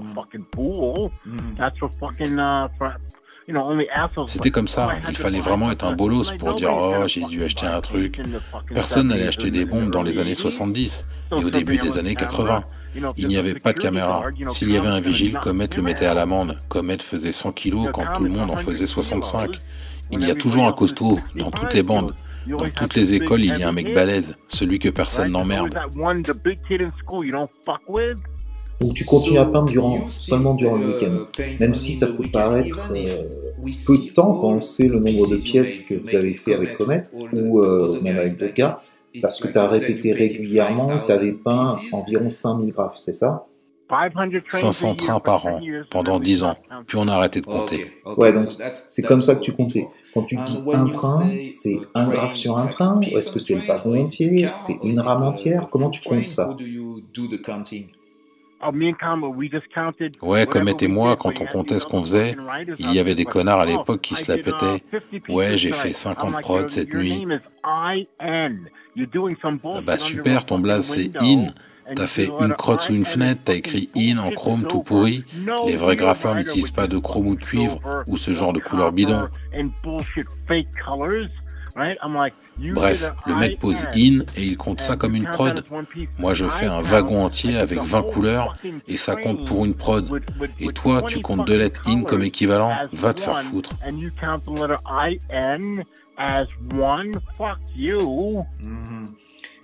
C'était comme ça, il fallait vraiment être un bolos pour dire « Oh, j'ai dû acheter un truc ». Personne n'allait acheter des bombes dans les années 70 et au début des années 80. Il n'y avait pas de caméra. S'il y avait un vigile, Comet le mettait à l'amende. Comet faisait 100 kilos quand tout le monde en faisait 65. Il y a toujours un costaud dans toutes les bandes. Dans toutes les écoles, il y a un mec balèze, celui que personne n'emmerde. Donc tu continues à peindre seulement durant le week-end, même si ça peut paraître peu de temps quand on sait le nombre de pièces que vous avez fait avec Comet, ou même avec d'autres gars, parce que tu as répété régulièrement, tu avais peint environ 5000 graphes, c'est ça? 500 trains par an, pendant 10 ans, puis on a arrêté de compter. Ouais, donc c'est comme ça que tu comptais. Quand tu dis un train, c'est un graphe sur un train, ou est-ce que c'est le wagon entier, c'est une rame entière? Comment tu comptes ça? Ouais, Comet et moi, quand on comptait ce qu'on faisait, il y avait des connards à l'époque qui se la pétaient. Ouais, j'ai fait 50 prods cette nuit. Bah super, ton blaze c'est In. T'as fait une crotte sous une fenêtre, t'as écrit In en chrome tout pourri. Les vrais graffeurs n'utilisent pas de chrome ou de cuivre ou ce genre de couleur bidon. Bref, le mec pose In et il compte ça comme une prod. Moi je fais un wagon entier avec 20 couleurs et ça compte pour une prod. Et toi tu comptes 2 lettres In comme équivalent, va te faire foutre.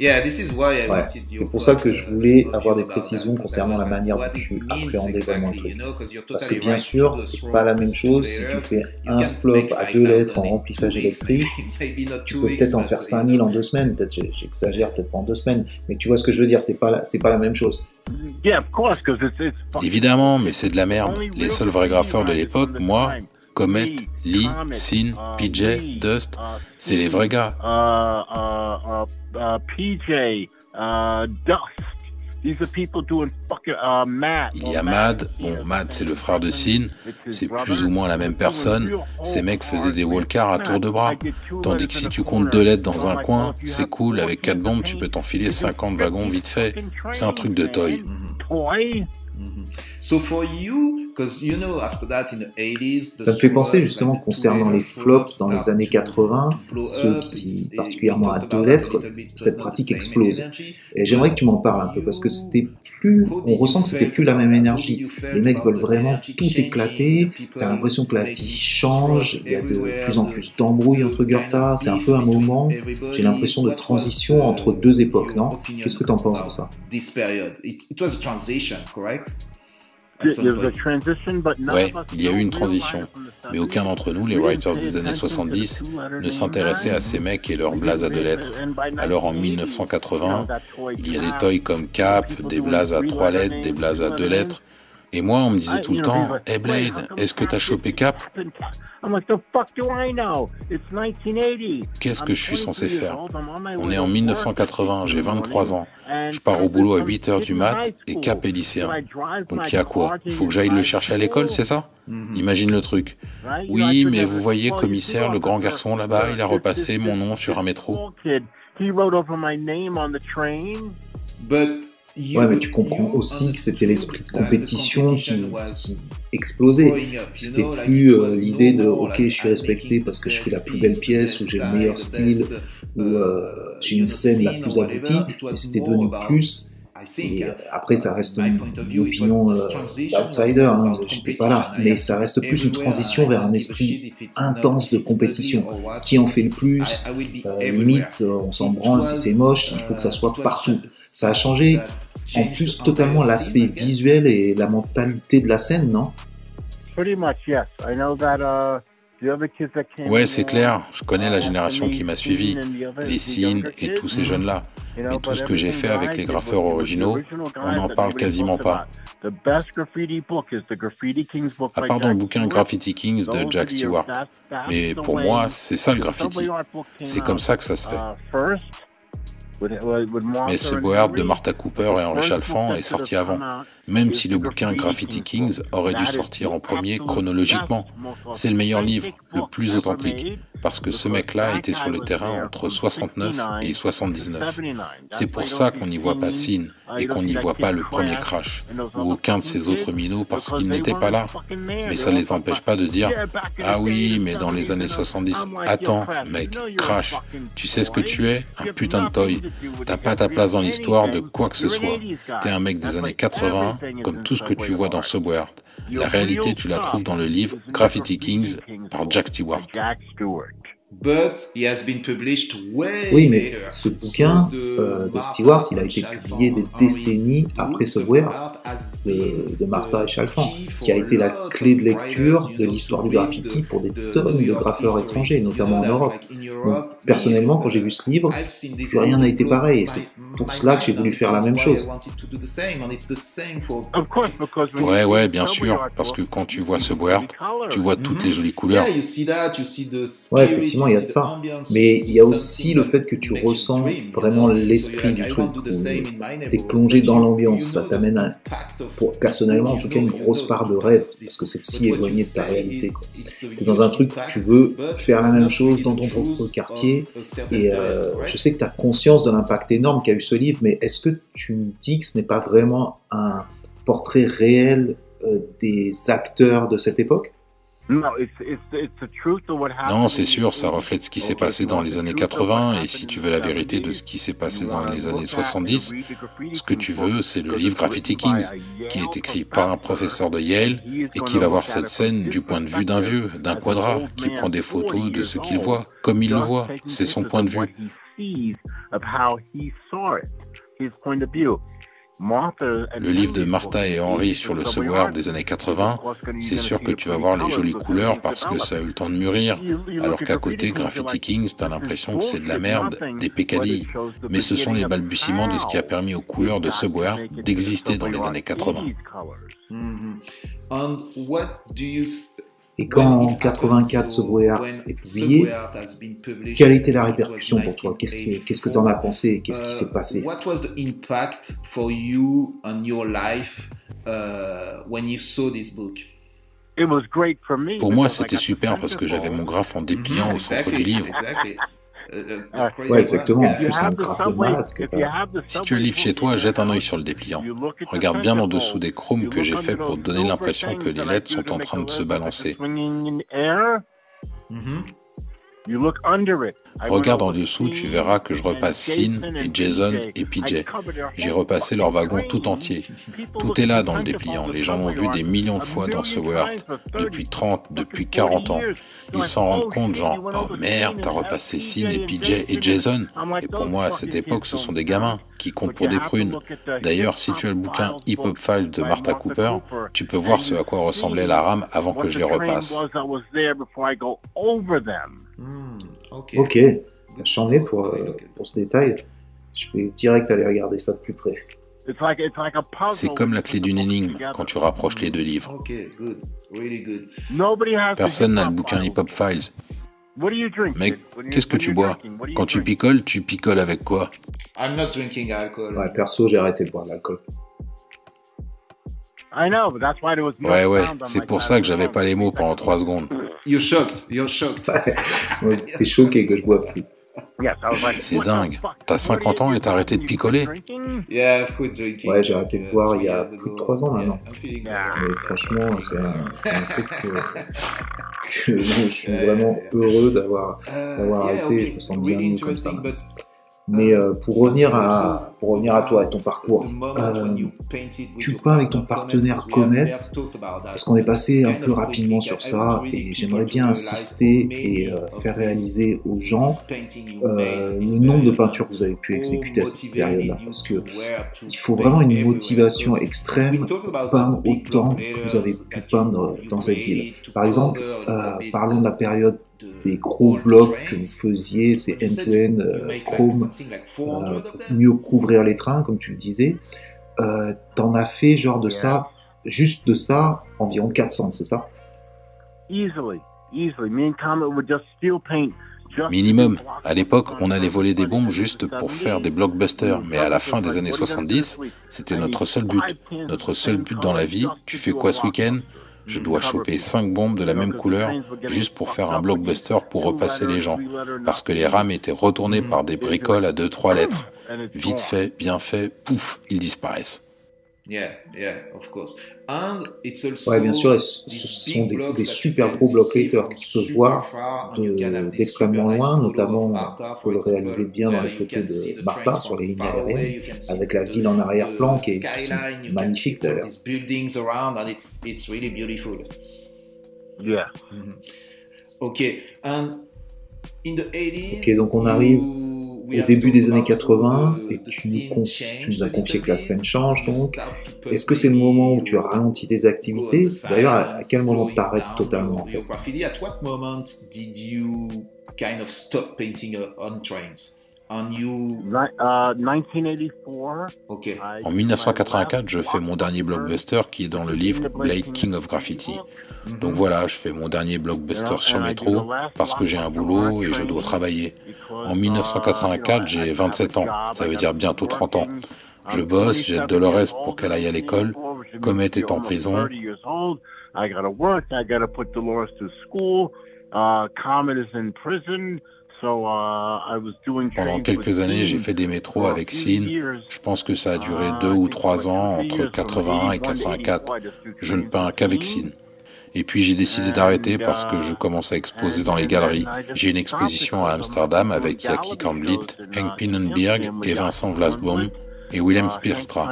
Ouais, c'est pour ça que je voulais avoir des précisions concernant la manière dont tu appréhendais vraiment le truc. Parce que bien sûr, c'est pas la même chose si tu fais un flop à 2 lettres en remplissage électrique. Tu peux peut-être en faire 5000 en 2 semaines, peut-être j'exagère, peut-être pas en 2 semaines, mais tu vois ce que je veux dire, c'est pas la même chose. Évidemment, mais c'est de la merde. Les seuls vrais graffeurs de l'époque, moi, Comet, Lee, Sin, PJ, Dust, c'est les vrais gars. PJ, Dust. These are people doing fucking Matt. Il y a Mad, bon Mad c'est le frère de Sin, c'est plus ou moins la même personne, ces mecs faisaient des wallcars à tour de bras, tandis que si tu comptes 2 lettres dans un coin, c'est cool, avec 4 bombes tu peux t'enfiler 50 wagons vite fait, c'est un truc de toy. Ça me fait penser justement concernant les flops dans les années 80, ceux qui, particulièrement à 2 lettres, cette pratique explose. Et j'aimerais que tu m'en parles un peu parce que on ressent que c'était plus la même énergie. Les mecs veulent vraiment tout éclater, t'as l'impression que la vie change, il y a de plus en plus d'embrouilles entre Gurta, c'est un peu un moment, j'ai l'impression de transition entre 2 époques, non? Qu'est-ce que tu en penses de ça? Ouais, il y a eu une transition, mais aucun d'entre nous, les writers des années 70, ne s'intéressait à ces mecs et leur blaze à 2 lettres. Alors en 1980, il y a des toys comme Cap, des blazes à 3 lettres, des blazes à 2 lettres, et moi on me disait tout le temps « Hey Blade, est-ce que t'as chopé Cap ?» Qu'est-ce que je suis censé faire? On est en 1980, j'ai 23 ans. Je pars au boulot à 8h du mat et Cap est lycéen. Donc il y a quoi? Il faut que j'aille le chercher à l'école, c'est ça? Imagine le truc. Oui, mais vous voyez, commissaire, le grand garçon là-bas, il a repassé mon nom sur un métro. Ouais, mais tu comprends aussi que c'était l'esprit de compétition qui explosait. C'était plus l'idée de « ok, je suis respecté parce que je fais la plus belle pièce, ou j'ai le meilleur style, ou j'ai une scène la plus aboutie », et c'était devenu plus... Et après, ça reste une opinion d'outsider, hein, j'étais pas là, mais ça reste plus une transition vers un esprit intense de compétition. Qui en fait le plus, limite, on s'en branle si c'est moche, il faut que ça soit partout. Ça a changé, en plus, totalement l'aspect visuel et la mentalité de la scène, non? Ouais, c'est clair, je connais la génération qui m'a suivi, les Sin et tous ces jeunes-là. Mais tout ce que j'ai fait avec les graffeurs originaux, on n'en parle quasiment pas. À part dans le bouquin Graffiti Kings de Jack Stewart. Mais pour moi, c'est ça le graffiti. C'est comme ça que ça se fait. Mais ce Board de Martha Cooper et Henri Chalfant est sorti avant, même si le bouquin Graffiti Kings aurait dû sortir en premier chronologiquement. C'est le meilleur livre, le plus authentique, parce que ce mec-là était sur le terrain entre 69 et 79. C'est pour ça qu'on n'y voit pas Sin et qu'on n'y voit pas le premier Crash, ou aucun de ces autres minots parce qu'ils n'étaient pas là. Mais ça ne les empêche pas de dire « Ah oui, mais dans les années 70, attends, mec, Crash, tu sais ce que tu es? Un putain de toy. T'as pas ta place dans l'histoire de quoi que ce soit. T'es un mec des années 80, comme tout ce que tu vois dans Subword. La réalité, tu la trouves dans le livre Graffiti Kings par Jack Stewart. Oui, mais ce bouquin de Stewart, il a été publié des décennies après Subword. de Martha et Chalfant, qui a été la clé de lecture de l'histoire du graffiti pour des tonnes de graffeurs étrangers, notamment en Europe. Donc, personnellement, quand j'ai vu ce livre, plus rien n'a été pareil, et c'est pour cela que j'ai voulu faire la même chose. Ouais, bien sûr, parce que quand tu vois ce board, tu vois toutes les jolies couleurs. Ouais, effectivement, il y a de ça. Mais il y a aussi le fait que tu ressens vraiment l'esprit du truc. T'es plongé dans l'ambiance, ça t'amène à, personnellement en tout cas, une grosse part de rêve, parce que c'est si éloigné de ta réalité. T'es dans un truc où tu veux faire la même chose dans ton propre quartier, et je sais que tu as conscience de l'impact énorme qu'a eu ce livre, mais est-ce que tu me dis que ce n'est pas vraiment un portrait réel des acteurs de cette époque? Non, c'est sûr, ça reflète ce qui s'est passé dans les années 80, et si tu veux la vérité de ce qui s'est passé dans les années 70, ce que tu veux, c'est le livre Graffiti Kings, qui est écrit par un professeur de Yale, et qui va voir cette scène du point de vue d'un vieux, d'un quadra, qui prend des photos de ce qu'il voit, comme il le voit, c'est son point de vue. Le livre de Martha et Henry sur le subword des années 80, c'est sûr que tu vas voir les jolies couleurs parce que ça a eu le temps de mûrir, alors qu'à côté, Graffiti Kings, t'as l'impression que c'est de la merde, des pécadilles. Mais ce sont les balbutiements de ce qui a permis aux couleurs de subword d'exister dans les années 80. Et quand en 84 Subway est publié, quelle était la répercussion pour toi? Qu'est-ce que tu en as pensé? Qu'est-ce qui s'est passé? What was the impact for you on your life when you saw this book? Pour moi, c'était super parce que j'avais mon graphe en dépliant au centre du livre. Ouais, exactement. En plus, c'est un graphe de malade que t'as. Si tu as le livre chez toi, jette un œil sur le dépliant. Regarde bien en dessous des chromes que j'ai fait pour donner l'impression que les lettres sont en train de se balancer. Regarde en dessous, tu verras que je repasse Sin et Jason et PJ. J'ai repassé leur wagon tout entier. Tout est là dans le dépliant. Les gens l'ont vu des millions de fois dans ce Word, depuis 30, depuis 40 ans. Ils s'en rendent compte, genre, oh merde, t'as repassé Sin et PJ et Jason. Et pour moi, à cette époque, ce sont des gamins qui comptent pour des prunes. D'ailleurs, si tu as le bouquin Hip Hop Files de Martha Cooper, tu peux voir ce à quoi ressemblait la rame avant que je les repasse. Ok, j'en ai pour ce détail. Je vais direct aller regarder ça de plus près. C'est comme la clé d'une énigme quand tu rapproches les deux livres. Personne n'a le bouquin Hip Hop Files. Mec, qu'est-ce que tu bois? Quand tu picoles avec quoi? Ouais, perso, j'ai arrêté de boire de l'alcool. Ouais, c'est pour ça que j'avais pas les mots pendant 3 secondes. You're shocked. Ouais, t'es choqué que je boive plus. C'est dingue. T'as 50 ans et t'as arrêté de picoler? Ouais, j'ai arrêté de boire il y a plus de 3 ans maintenant. Mais franchement, c'est un truc que je suis vraiment heureux d'avoir arrêté. Je me sens bien mieux comme ça. Mais pour revenir à toi et ton parcours, tu peins avec ton partenaire Comet, parce qu'on est passé un peu rapidement sur ça, et j'aimerais bien insister et faire réaliser aux gens le nombre de peintures que vous avez pu exécuter à cette période-là, parce que il faut vraiment une motivation extrême pour peindre autant que vous avez pu peindre dans cette ville. Par exemple, parlons de la période des gros blocs que vous faisiez, c'est end-to-end, chrome, pour mieux couvrir les trains, comme tu le disais. T'en as fait genre de ça, juste de ça, environ 400, c'est ça? Minimum. À l'époque, on allait voler des bombes juste pour faire des blockbusters, mais à la fin des années 70, c'était notre seul but. Notre seul but dans la vie, tu fais quoi ce week-end? Je dois choper 5 bombes de la même couleur juste pour faire un blockbuster pour repasser les gens, parce que les rames étaient retournées par des bricoles à 2-3 lettres. Vite fait, bien fait, pouf, ils disparaissent. Ouais, bien sûr, ce sont des super gros block letters que tu peux voir d'extrêmement loin, notamment pour le réaliser bien dans les photos de Martha sur les lignes aériennes, avec la ville en arrière-plan qui sont magnifiques d'ailleurs. Ok, donc on arrive au début des années 80 et tu nous as confié que la scène change donc. Est-ce que c'est le moment où tu as ralenti tes activités? D'ailleurs, à quel moment tu t'arrêtes totalement en fait? At what moment did you kind of stop painting on trains? En 1984. Okay. En 1984, je fais mon dernier blockbuster qui est dans le livre Blake King of Graffiti. Donc voilà, je fais mon dernier blockbuster sur métro parce que j'ai un boulot et je dois travailler. En 1984, j'ai 27 ans, ça veut dire bientôt 30 ans. Je bosse, j'aide Dolores pour qu'elle aille à l'école. Comet est en prison. Pendant quelques années, j'ai fait des métros avec Sin. Je pense que ça a duré 2 ou 3 ans, entre 81 et 84. Je ne peins qu'avec Sin. Et puis j'ai décidé d'arrêter parce que je commence à exposer dans les galeries. J'ai une exposition à Amsterdam avec Jackie Cornblit, Henk Pinnenberg et Vincent Vlasboom et Willem Spierstra.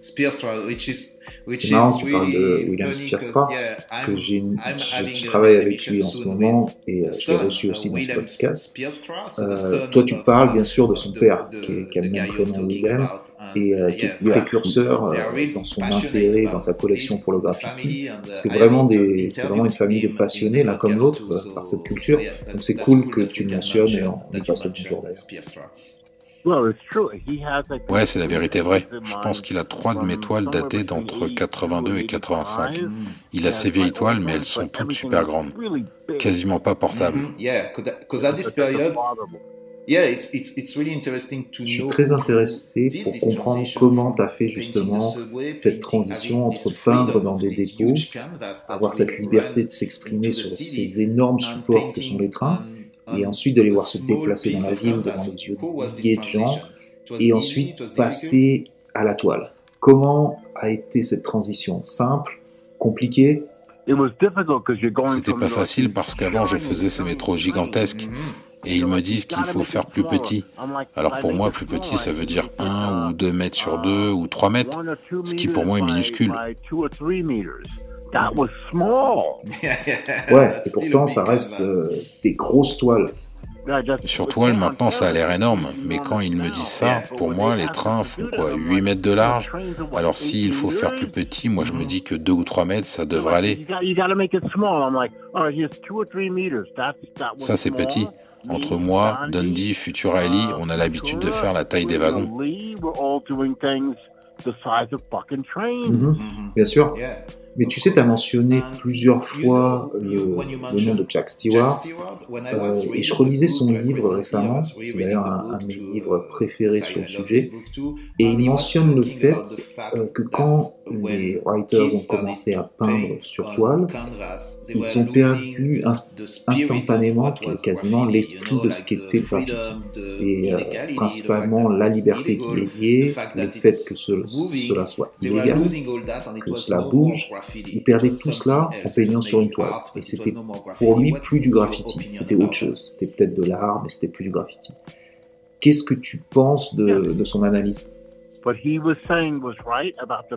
Spierstra, c'est marrant que tu parles de Willem Spierstra, parce que je travaille avec lui en ce moment et je l'ai reçu aussi dans ce podcast. Toi, tu parles bien sûr de son père, qui a le même prénom Willem, et qui est précurseur dans son intérêt, dans sa collection pour le graffiti. C'est vraiment une famille de passionnés, l'un comme l'autre, par cette culture. Donc c'est cool que tu le mentionnes et on y passe le bonjour d'ailleurs. Ouais, c'est la vérité vraie. Je pense qu'il a 3 de mes toiles datées d'entre 82 et 85. Il a ses vieilles toiles, mais elles sont toutes super grandes. Quasiment pas portables. Je suis très intéressé pour comprendre comment tu as fait justement cette transition entre peindre dans des dépôts, avoir cette liberté de s'exprimer sur ces énormes supports que sont les trains, et ensuite de les voir se déplacer dans la ville devant les yeux de milliers de gens, et ensuite passer à la toile. Comment a été cette transition? Simple? Compliquée? C'était pas facile parce qu'avant je faisais ces métros gigantesques, et ils me disent qu'il faut faire plus petit. Alors pour moi, plus petit, ça veut dire 1 ou 2 mètres sur 2 ou 3 mètres, ce qui pour moi est minuscule. Ouais, et pourtant ça reste des grosses toiles. Sur toile, maintenant, ça a l'air énorme, mais quand ils me disent ça, pour moi, les trains font quoi, 8 mètres de large? Alors s'il faut faire plus petit, moi je me dis que 2 ou 3 mètres, ça devrait aller. Ça c'est petit. Entre moi, Dundee, Futura Ellie, on a l'habitude de faire la taille des wagons. Bien sûr. Mais tu sais, tu as mentionné plusieurs fois le nom de Jack Stewart, et je relisais son livre récemment, c'est d'ailleurs un de mes livres préférés sur le sujet, et il mentionne le fait que quand les writers ont commencé à peindre sur toile, ils ont perdu instantanément, quasiment, l'esprit de ce qu'était le graffiti, et principalement la liberté qui est liée, le fait que cela soit illégal, que cela bouge. Il perdait tout cela en peignant sur une toile. Et c'était pour lui plus du graffiti, c'était autre chose. C'était peut-être de l'art, mais c'était plus du graffiti. Qu'est-ce que tu penses de son analyse?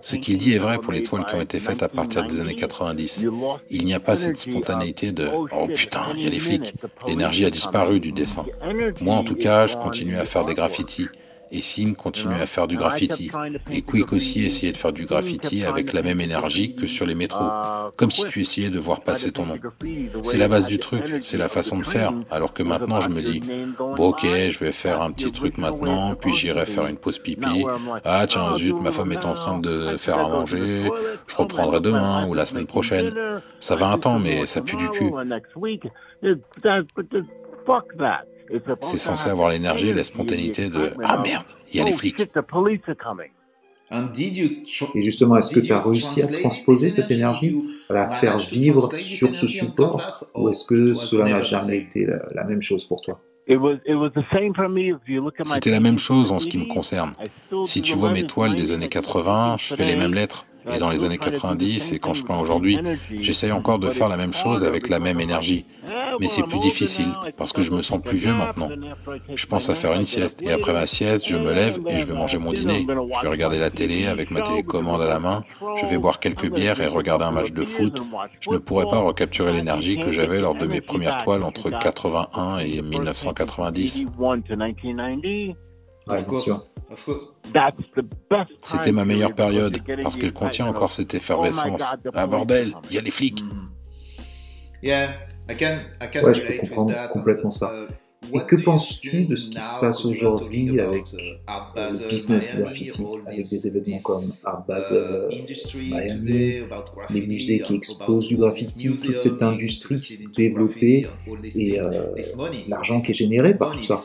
Ce qu'il dit est vrai pour les toiles qui ont été faites à partir des années 90. Il n'y a pas cette spontanéité de « Oh putain, il y a les flics ». L'énergie a disparu du dessin. Moi en tout cas, je continue à faire des graffitis. Et Sim continue à faire du graffiti. Et Quick aussi essayait de faire du graffiti avec la même énergie que sur les métros. Comme si tu essayais de voir passer ton nom. C'est la base du truc, c'est la façon de faire. Alors que maintenant je me dis, bon ok, je vais faire un petit truc maintenant, puis j'irai faire une pause pipi. Ah tiens zut, ma femme est en train de faire à manger, je reprendrai demain ou la semaine prochaine. Ça va un temps, mais ça pue du cul. C'est censé avoir l'énergie et la spontanéité de « Ah merde, il y a les flics ». Et justement, est-ce que tu as réussi à transposer cette énergie, à la faire vivre sur ce support, ou est-ce que cela n'a jamais été la même chose pour toi? C'était la même chose en ce qui me concerne. Si tu vois mes toiles des années 80, je fais les mêmes lettres. Et dans les années 90, et quand je peins aujourd'hui, j'essaye encore de faire la même chose avec la même énergie. Mais c'est plus difficile, parce que je me sens plus vieux maintenant. Je pense à faire une sieste, et après ma sieste, je me lève et je vais manger mon dîner. Je vais regarder la télé avec ma télécommande à la main, je vais boire quelques bières et regarder un match de foot. Je ne pourrais pas recapturer l'énergie que j'avais lors de mes premières toiles entre 81 et 1990. Ouais, bien sûr. C'était ma meilleure période, parce qu'elle contient encore cette effervescence. Ah bordel, il y a les flics. Ouais, je peux comprendre complètement ça. Et que penses-tu de ce qui se passe aujourd'hui avec le business du graffiti, avec des événements comme Art Basel, Miami, les musées qui exposent du graffiti, toute cette industrie qui s'est développée et l'argent qui est généré par tout ça.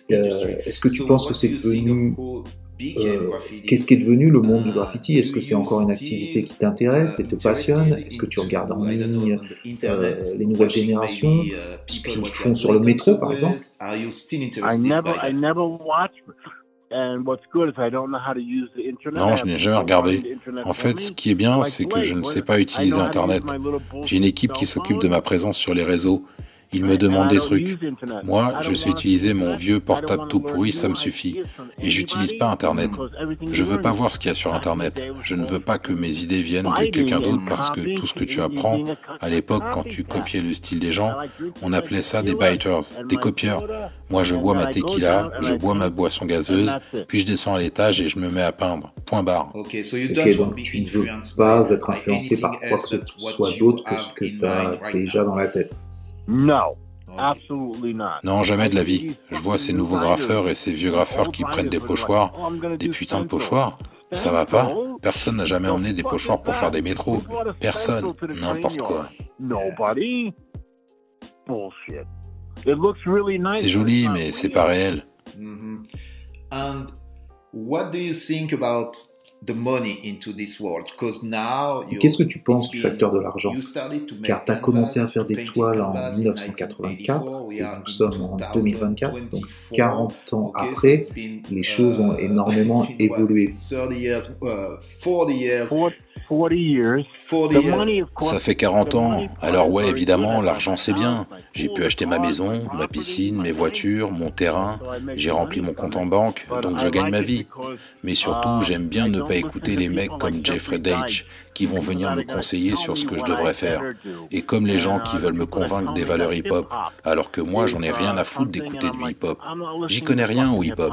Est-ce que tu penses que c'est devenu... qu'est-ce qui est devenu le monde du graffiti? Est-ce que c'est encore une activité qui t'intéresse et te passionne? Est-ce que tu regardes en ligne les nouvelles générations, ce qu'ils font sur le métro par exemple? Non, je n'ai jamais regardé. En fait, ce qui est bien, c'est que je ne sais pas utiliser Internet. J'ai une équipe qui s'occupe de ma présence sur les réseaux. Ils me demandent des trucs. Moi, je sais utiliser mon vieux portable tout pourri, ça me suffit. Et j'utilise pas Internet. Je veux pas voir ce qu'il y a sur Internet. Je ne veux pas que mes idées viennent de quelqu'un d'autre parce que tout ce que tu apprends, à l'époque, quand tu copiais le style des gens, on appelait ça des biters, des copieurs. Moi, je bois ma tequila, je bois ma boisson gazeuse, puis je descends à l'étage et je me mets à peindre. Point barre. Ok, donc tu ne veux pas être influencé par quoi que ce soit d'autre que ce que tu as déjà dans la tête. Non, jamais de la vie. Je vois ces nouveaux graffeurs et ces vieux graffeurs qui prennent des pochoirs, des putains de pochoirs. Ça va pas. Personne n'a jamais emmené des pochoirs pour faire des métros. Personne. N'importe quoi. C'est joli, mais c'est pas réel. Et qu'est-ce que tu penses du facteur de l'argent? Car tu as commencé à faire des toiles en 1984 et nous sommes en 2024, donc 40 ans après, les choses ont énormément évolué. Ça fait 40 ans, alors ouais, évidemment, l'argent c'est bien. J'ai pu acheter ma maison, ma piscine, mes voitures, mon terrain, j'ai rempli mon compte en banque, donc je gagne ma vie. Mais surtout, j'aime bien ne pas écouter les mecs comme Jeffrey Deitch qui vont venir me conseiller sur ce que je devrais faire. Et comme les gens qui veulent me convaincre des valeurs hip-hop, alors que moi j'en ai rien à foutre d'écouter du hip-hop. J'y connais rien au hip-hop.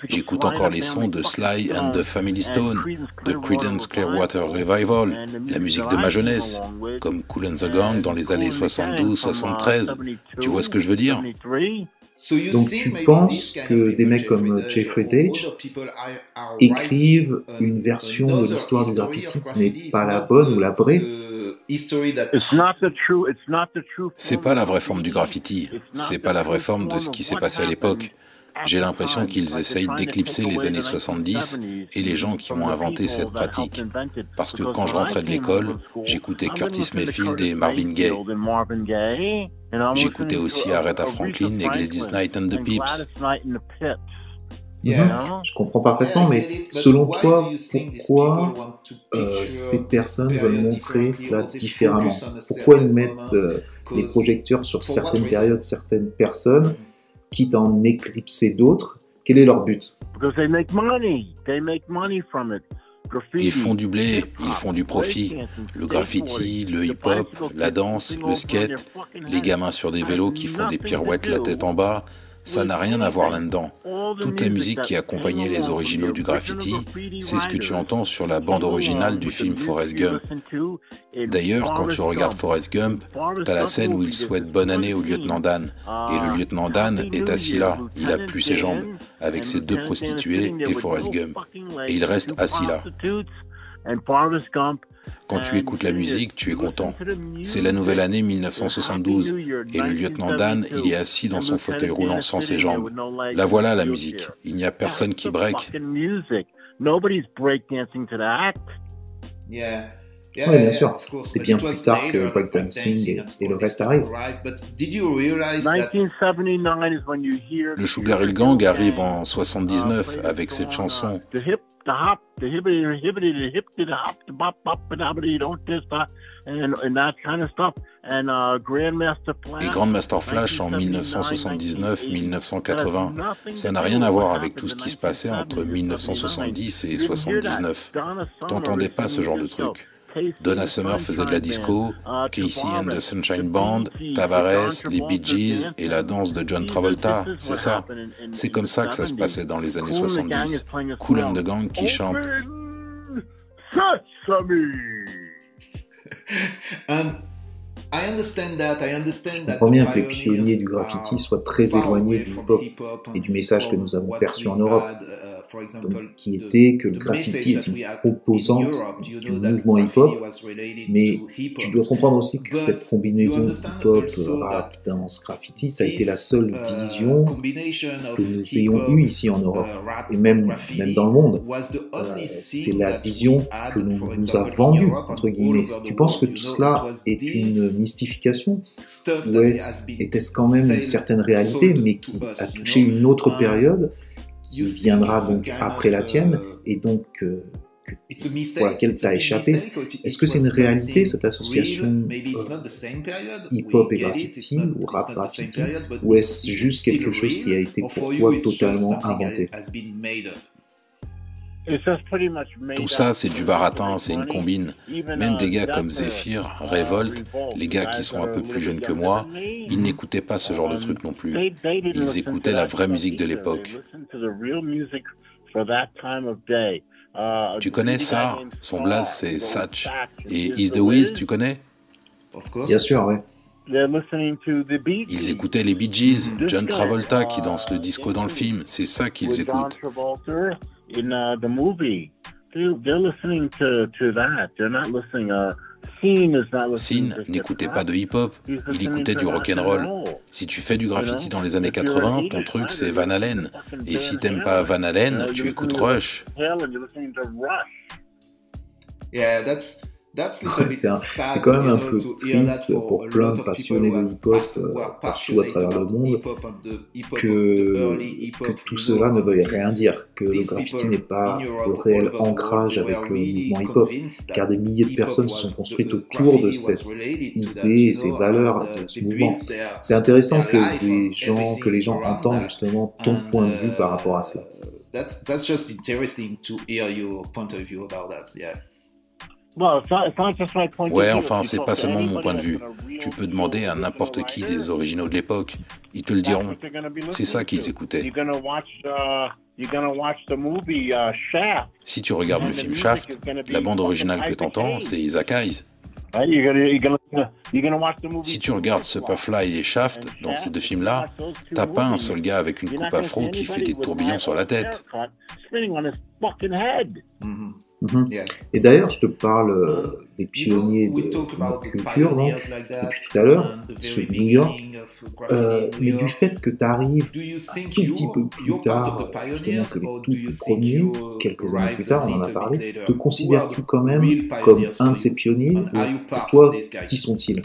J'écoute encore les sons de Sly and the Family Stone, de Creedence Clearwater Revival, la musique de ma jeunesse, comme Kool and the Gang dans les années 72-73. Tu vois ce que je veux dire? Donc tu penses que des mecs comme Jeffrey Deitch écrivent une version de l'histoire du graffiti qui n'est pas la bonne ou la vraie? C'est pas la vraie forme du graffiti, c'est pas la vraie forme de ce qui s'est passé à l'époque. J'ai l'impression qu'ils essayent d'éclipser les années 70 et les gens qui ont inventé cette pratique. Parce que quand je rentrais de l'école, j'écoutais Curtis Mayfield et Marvin Gaye. J'écoutais aussi Aretha Franklin et Gladys Knight and the Pips. Je comprends parfaitement, mais selon toi, pourquoi ces personnes veulent montrer cela différemment? Pourquoi ils mettent les projecteurs sur certaines périodes, certaines personnes, quitte à en éclipser d'autres? Quel est leur but? Ils font du blé, ils font du profit. Le graffiti, le hip-hop, la danse, le skate, les gamins sur des vélos qui font des pirouettes la tête en bas, ça n'a rien à voir là-dedans. Toute la musique qui accompagnait les originaux du graffiti, c'est ce que tu entends sur la bande originale du film Forrest Gump. D'ailleurs, quand tu regardes Forrest Gump, t'as la scène où il souhaite bonne année au lieutenant Dan. Et le lieutenant Dan est assis là, il a plus ses jambes, avec ses deux prostituées et Forrest Gump. Et il reste assis là. Quand tu écoutes la musique, tu es content. C'est la nouvelle année 1972, et le lieutenant Dan, il est assis dans son fauteuil roulant sans ses jambes. La voilà la musique, il n'y a personne qui break. Oui, bien sûr. C'est bien plus tard que breakdancing et le reste arrive. Le Sugar Hill Gang arrive en 79 avec cette chanson. the hop, the hibbity, hibbity, the hip, the hop, the bop, bop, the hoppity, don't this, that, and that kind of stuff. And Grandmaster Flash. Et Grandmaster Flash en 1979-1980, ça n'a rien à voir avec tout ce qui se passait entre 1970 et 79. T'entendais pas ce genre de truc. Donna Summer faisait de la disco, Casey and the Sunshine Band, Tavares, les Bee Gees et la danse de John Travolta, c'est ça. C'est comme ça que ça se passait dans les années 70. Kool and the Gang qui chante. Je comprends bien que les pionniers du graffiti soient très éloignés du hip-hop et du message que nous avons perçu en Europe, donc, qui était que le graffiti est une composante du mouvement hip-hop, mais tu dois comprendre aussi que cette combinaison hip-hop, rap, danse, graffiti, ça a été la seule vision que nous ayons eue ici en Europe, et même dans le monde. C'est la vision que l'on nous a vendue, entre guillemets. Tu penses que tout cela est une mystification, ou était-ce quand même une certaine réalité, mais qui a touché une autre période qui viendra donc après la tienne, et donc pour laquelle tu as échappé? Est-ce que c'est une réalité, cette association hip-hop et graffiti, ou rap graffiti, ou est-ce juste quelque chose qui a été pour toi totalement inventé? Tout ça, c'est du baratin, c'est une combine. Même des gars comme Zephyr, Revolt, les gars qui sont un peu plus jeunes que moi, ils n'écoutaient pas ce genre de truc non plus. Ils écoutaient la vraie musique de l'époque. Tu connais ça? Son blaze, c'est Satch. Et Is the Wiz, tu connais? Bien sûr, ouais. Ils écoutaient les Bee Gees, John Travolta qui danse le disco dans le film, c'est ça qu'ils écoutent. Sin n'écoutait pas de hip-hop, il écoutait du rock'n'roll. Si tu fais du graffiti dans les années 80, ton truc c'est Van Halen. Et si t'aimes pas Van Halen, tu écoutes Rush. C'est quand même un peu triste pour plein de passionnés de hip-hop partout à travers le monde que tout cela ne veuille rien dire, que le graffiti n'est pas le réel ancrage avec le mouvement hip-hop, car des milliers de personnes se sont construites autour de cette idée et ces valeurs de ce mouvement. C'est intéressant que les gens entendent justement ton point de vue par rapport à cela. That's just interesting to hear your point of view about that, yeah. Ouais, enfin, c'est pas seulement mon point de vue. Tu peux demander à n'importe qui des originaux de l'époque. Ils te le diront. C'est ça qu'ils écoutaient. Si tu regardes le film Shaft, la bande originale que t'entends, c'est Isaac Hayes. Si tu regardes Superfly et Shaft, dans ces deux films-là, t'as pas un seul gars avec une coupe afro qui fait des tourbillons sur la tête. Et d'ailleurs, je te parle des pionniers de notre culture, donc, depuis tout à l'heure, ceux de New York, mais du fait que tu arrives un tout petit peu plus tard, justement que les tout premiers, quelques années plus tard, on en a parlé, te considères-tu quand même comme un de ces pionniers, ou pour toi, qui sont-ils?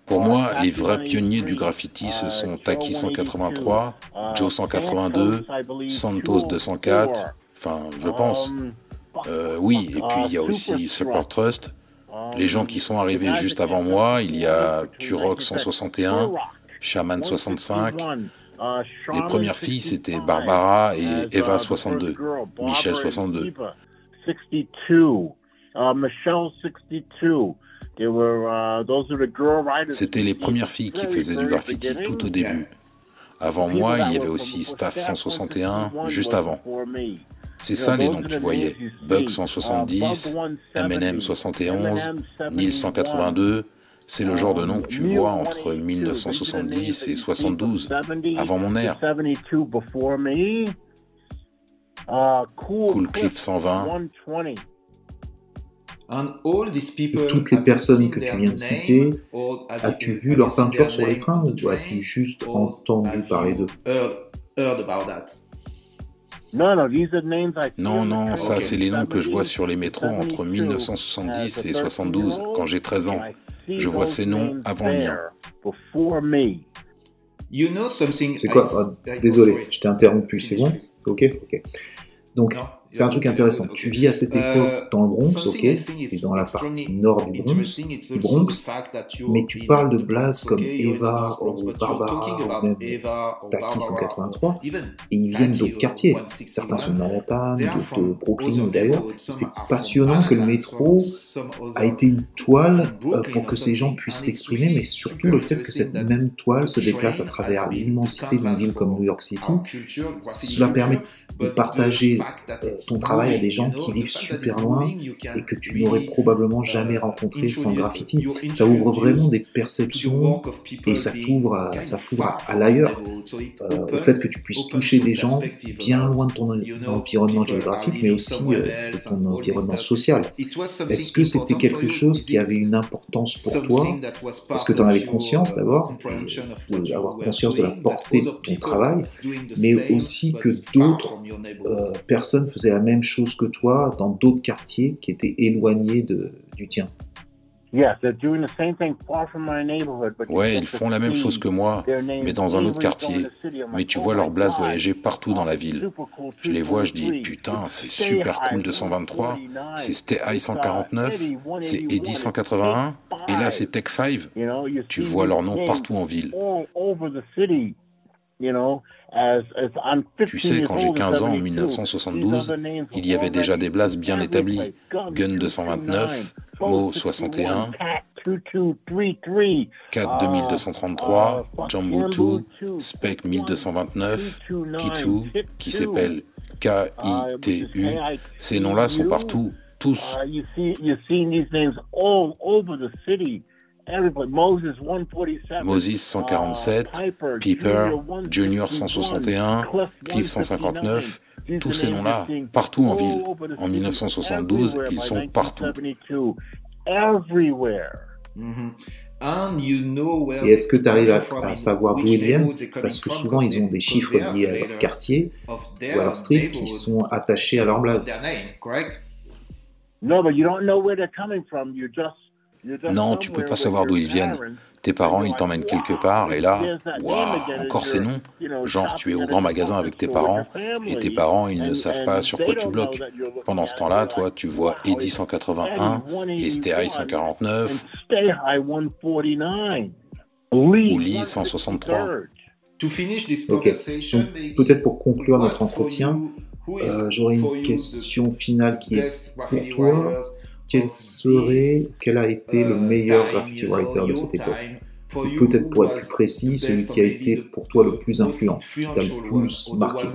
Pour moi, les vrais pionniers du graffiti, ce sont Taki 183, Joe 182, Santos 204, enfin, je pense. Oui, et puis il y a aussi Support Trust. Les gens qui sont arrivés juste avant moi, il y a Turok 161, Shaman 65. Les premières filles, c'était Barbara et Eva 62, Michelle 62. C'était les premières filles qui faisaient du graffiti tout au début. Avant moi, il y avait aussi Staff 161, juste avant. C'est ça les noms que tu voyais. Bug 170, M&M 71, Neil 182. C'est le genre de nom que tu vois entre 1970 et 72, avant mon ère. Cool Cliff 120. Et toutes les personnes que tu viens de citer, as-tu vu leur peinture sur les trains ou as-tu juste entendu parler d'eux? Non, ça c'est les noms que je vois sur les métros entre 1970 et 72, quand j'ai 13 ans. Je vois ces noms avant le mien. C'est quoi? Désolé, je t'ai interrompu, c'est bon? Ok. Donc, c'est un truc intéressant. Tu vis à cette époque dans le Bronx, ok, et dans la partie nord du Bronx, mais tu parles de blazes comme Eva ou Barbara ou même Takis en 83, et ils viennent d'autres quartiers. Certains sont de Manhattan, d'autres de Brooklyn ou d'ailleurs. C'est passionnant que le métro a été une toile pour que ces gens puissent s'exprimer, mais surtout le fait que cette même toile se déplace à travers l'immensité d'une ville comme New York City. Cela permet de partager ton travail à des gens qui vivent super loin et que tu n'aurais probablement jamais rencontré sans graffiti. Ça ouvre vraiment des perceptions et ça t'ouvre à l'ailleurs, au fait que tu puisses toucher des gens bien loin de ton environnement géographique, mais aussi de ton environnement social. Est-ce que c'était quelque chose qui avait une importance pour toi? Est-ce que tu en avais conscience d'abord, d'avoir conscience de la portée de ton travail, mais aussi que d'autres personnes faisaient la même chose que toi dans d'autres quartiers qui étaient éloignés du tien? Ouais, ils font la même chose que moi, mais dans un autre quartier. Mais tu vois leur blase voyager partout dans la ville. Je les vois, je dis, putain, c'est super cool 223, c'est Stay High 149, c'est Eddy 181, et là c'est Tech 5. Tu vois leur nom partout en ville. Tu sais, quand j'ai 15 ans, en 1972, il y avait déjà des blazes bien établis. Gun 229, Mo 61, Cat 2233, Jambo 2, Spec 1229, Kitu, qui s'appelle K-I-T-U. Ces noms-là sont partout, tous. Moses 147, Piper, Junior 161, Cliff 159, tous ces noms-là, partout en ville. En 1972, ils sont partout. Et est-ce que tu arrives à savoir d'où ils viennent? Parce que souvent, ils ont des chiffres liés à leur quartier ou à leur street qui sont attachés à leur blase. Non, tu peux pas savoir d'où ils viennent. Tes parents, ils t'emmènent quelque part, et là, waouh, encore ces noms. Genre, tu es au grand magasin avec tes parents, et tes parents, ils ne savent pas sur quoi tu bloques. Pendant ce temps-là, toi, tu vois Eddy 181, et Stay High 149, ou Lee 163. Ok, donc peut-être pour conclure notre entretien, j'aurais une question finale qui est pour toi. Quel a été le meilleur graffiti writer de cette époque? Ou peut-être pour être plus précis, celui qui a été pour toi le plus influent, qui t'a le plus marqué.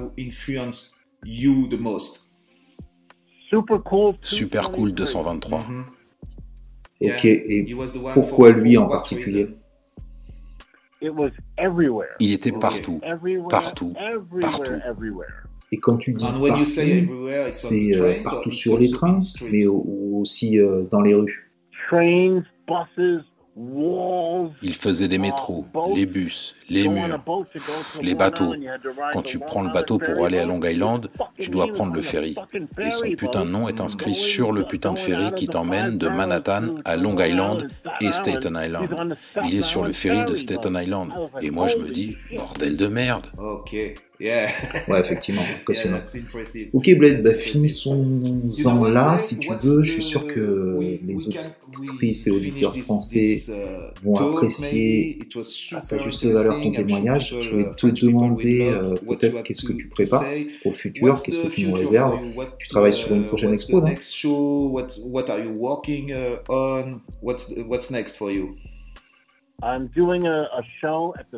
Super Cool 223. Ok, et pourquoi lui en particulier? Il était partout, partout, partout. Et quand tu dis partout, c'est partout sur les trains, mais aussi dans les rues. Il faisait des métros, les bus, les murs, les bateaux. Quand tu prends le bateau pour aller à Long Island, tu dois prendre le ferry. Et son putain de nom est inscrit sur le putain de ferry qui t'emmène de Manhattan à Long Island et Staten Island. Il est sur le ferry de Staten Island. Et moi je me dis, bordel de merde. Ouais, effectivement, impressionnant. Ok Blade, bah, finissons-en là si tu veux. Je suis sûr que les auditrices et auditeurs français vont apprécier à sa juste valeur ton témoignage. Je vais te demander peut-être qu'est-ce que tu prépares pour le futur, qu'est-ce que tu nous réserves. Tu travailles sur une prochaine expo, non?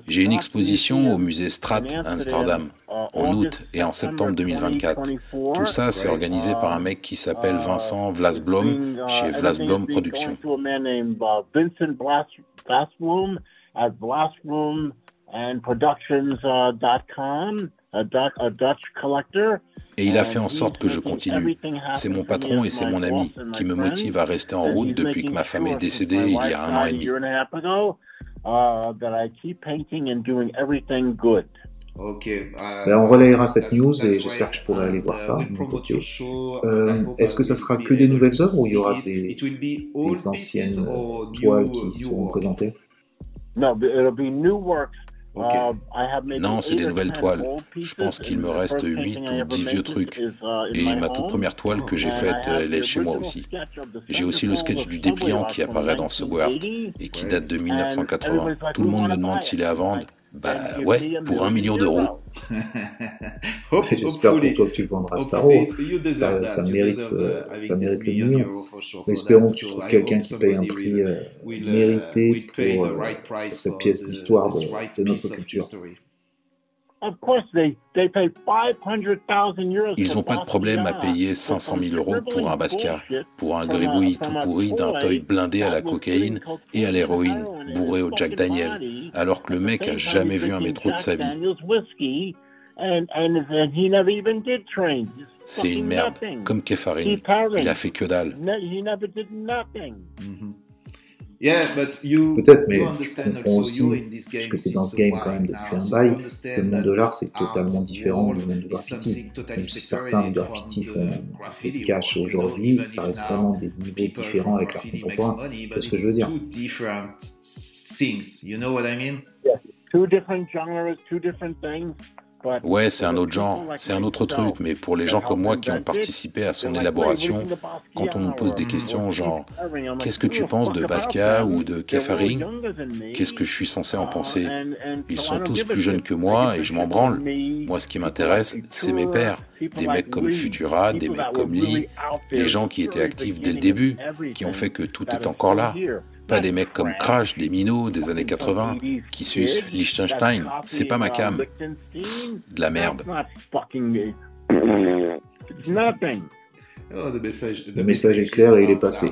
J'ai une exposition au musée Strat Amsterdam en août et en septembre 2024. Tout ça, c'est organisé par un mec qui s'appelle Vincent Vlasblom chez Vlasblom Productions. Et il a fait en sorte que je continue. C'est mon patron et c'est mon ami qui me motive à rester en route depuis que ma femme est décédée il y a 1 an et demi. On relayera cette news et j'espère que je pourrai aller voir ça. Est-ce que ça sera que des nouvelles œuvres ou il y aura des anciennes toiles qui seront présentées? Non, c'est des nouvelles toiles. Je pense qu'il me reste 8 ou 10 vieux trucs. Et ma toute première toile que j'ai faite, elle est chez moi aussi. J'ai aussi le sketch du dépliant qui apparaît dans Subway Art et qui date de 1980. Tout le monde me demande s'il est à vendre. Bah ouais, pour 1 million d'euros. J'espère pour toi que tu le vendras à Staro. Ça mérite le million. Espérons que tu trouves quelqu'un qui paye un prix mérité pour cette pièce d'histoire de notre culture. Ils n'ont pas de problème à payer 500 000 euros pour un Basquiat, pour un gribouille tout pourri d'un toy blindé à la cocaïne et à l'héroïne, bourré au Jack Daniel, alors que le mec a jamais vu un métro de sa vie. C'est une merde, comme Keith Haring. Il a fait que dalle. Peut-être, mais tu comprends aussi, parce que tu es dans ce game quand même depuis un bail, que le monde de l'art c'est totalement différent du monde du graffiti. Même si certains graffitis font de cash aujourd'hui, ça reste vraiment des niveaux différents avec l'art contemporain. C'est ce que je veux dire. Ouais, c'est un autre genre, c'est un autre truc, mais pour les gens comme moi qui ont participé à son élaboration, quand on nous pose des questions genre « Qu'est-ce que tu penses de Basquiat ou de Keith Haring ? Qu'est-ce que je suis censé en penser ? Ils sont tous plus jeunes que moi et je m'en branle. Moi, ce qui m'intéresse, c'est mes pairs, des mecs comme Futura, des mecs comme Lee, les gens qui étaient actifs dès le début, qui ont fait que tout est encore là. Pas des mecs comme Crash, des minots des années 80, qui sucent Liechtenstein, c'est pas ma cam. De la merde. Le message est clair et il est passé.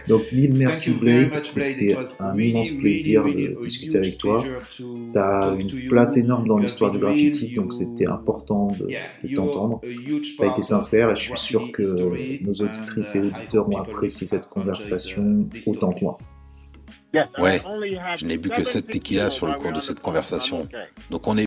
Donc, mille merci Blake, c'était un immense plaisir de discuter avec toi. Tu as une place énorme dans l'histoire du graffiti, donc c'était important de t'entendre. Tu as été sincère et je suis sûr que nos auditrices et auditeurs ont apprécié cette conversation autant que moi. Ouais, je n'ai bu que 7 tequilas sur le cours de cette conversation, donc on est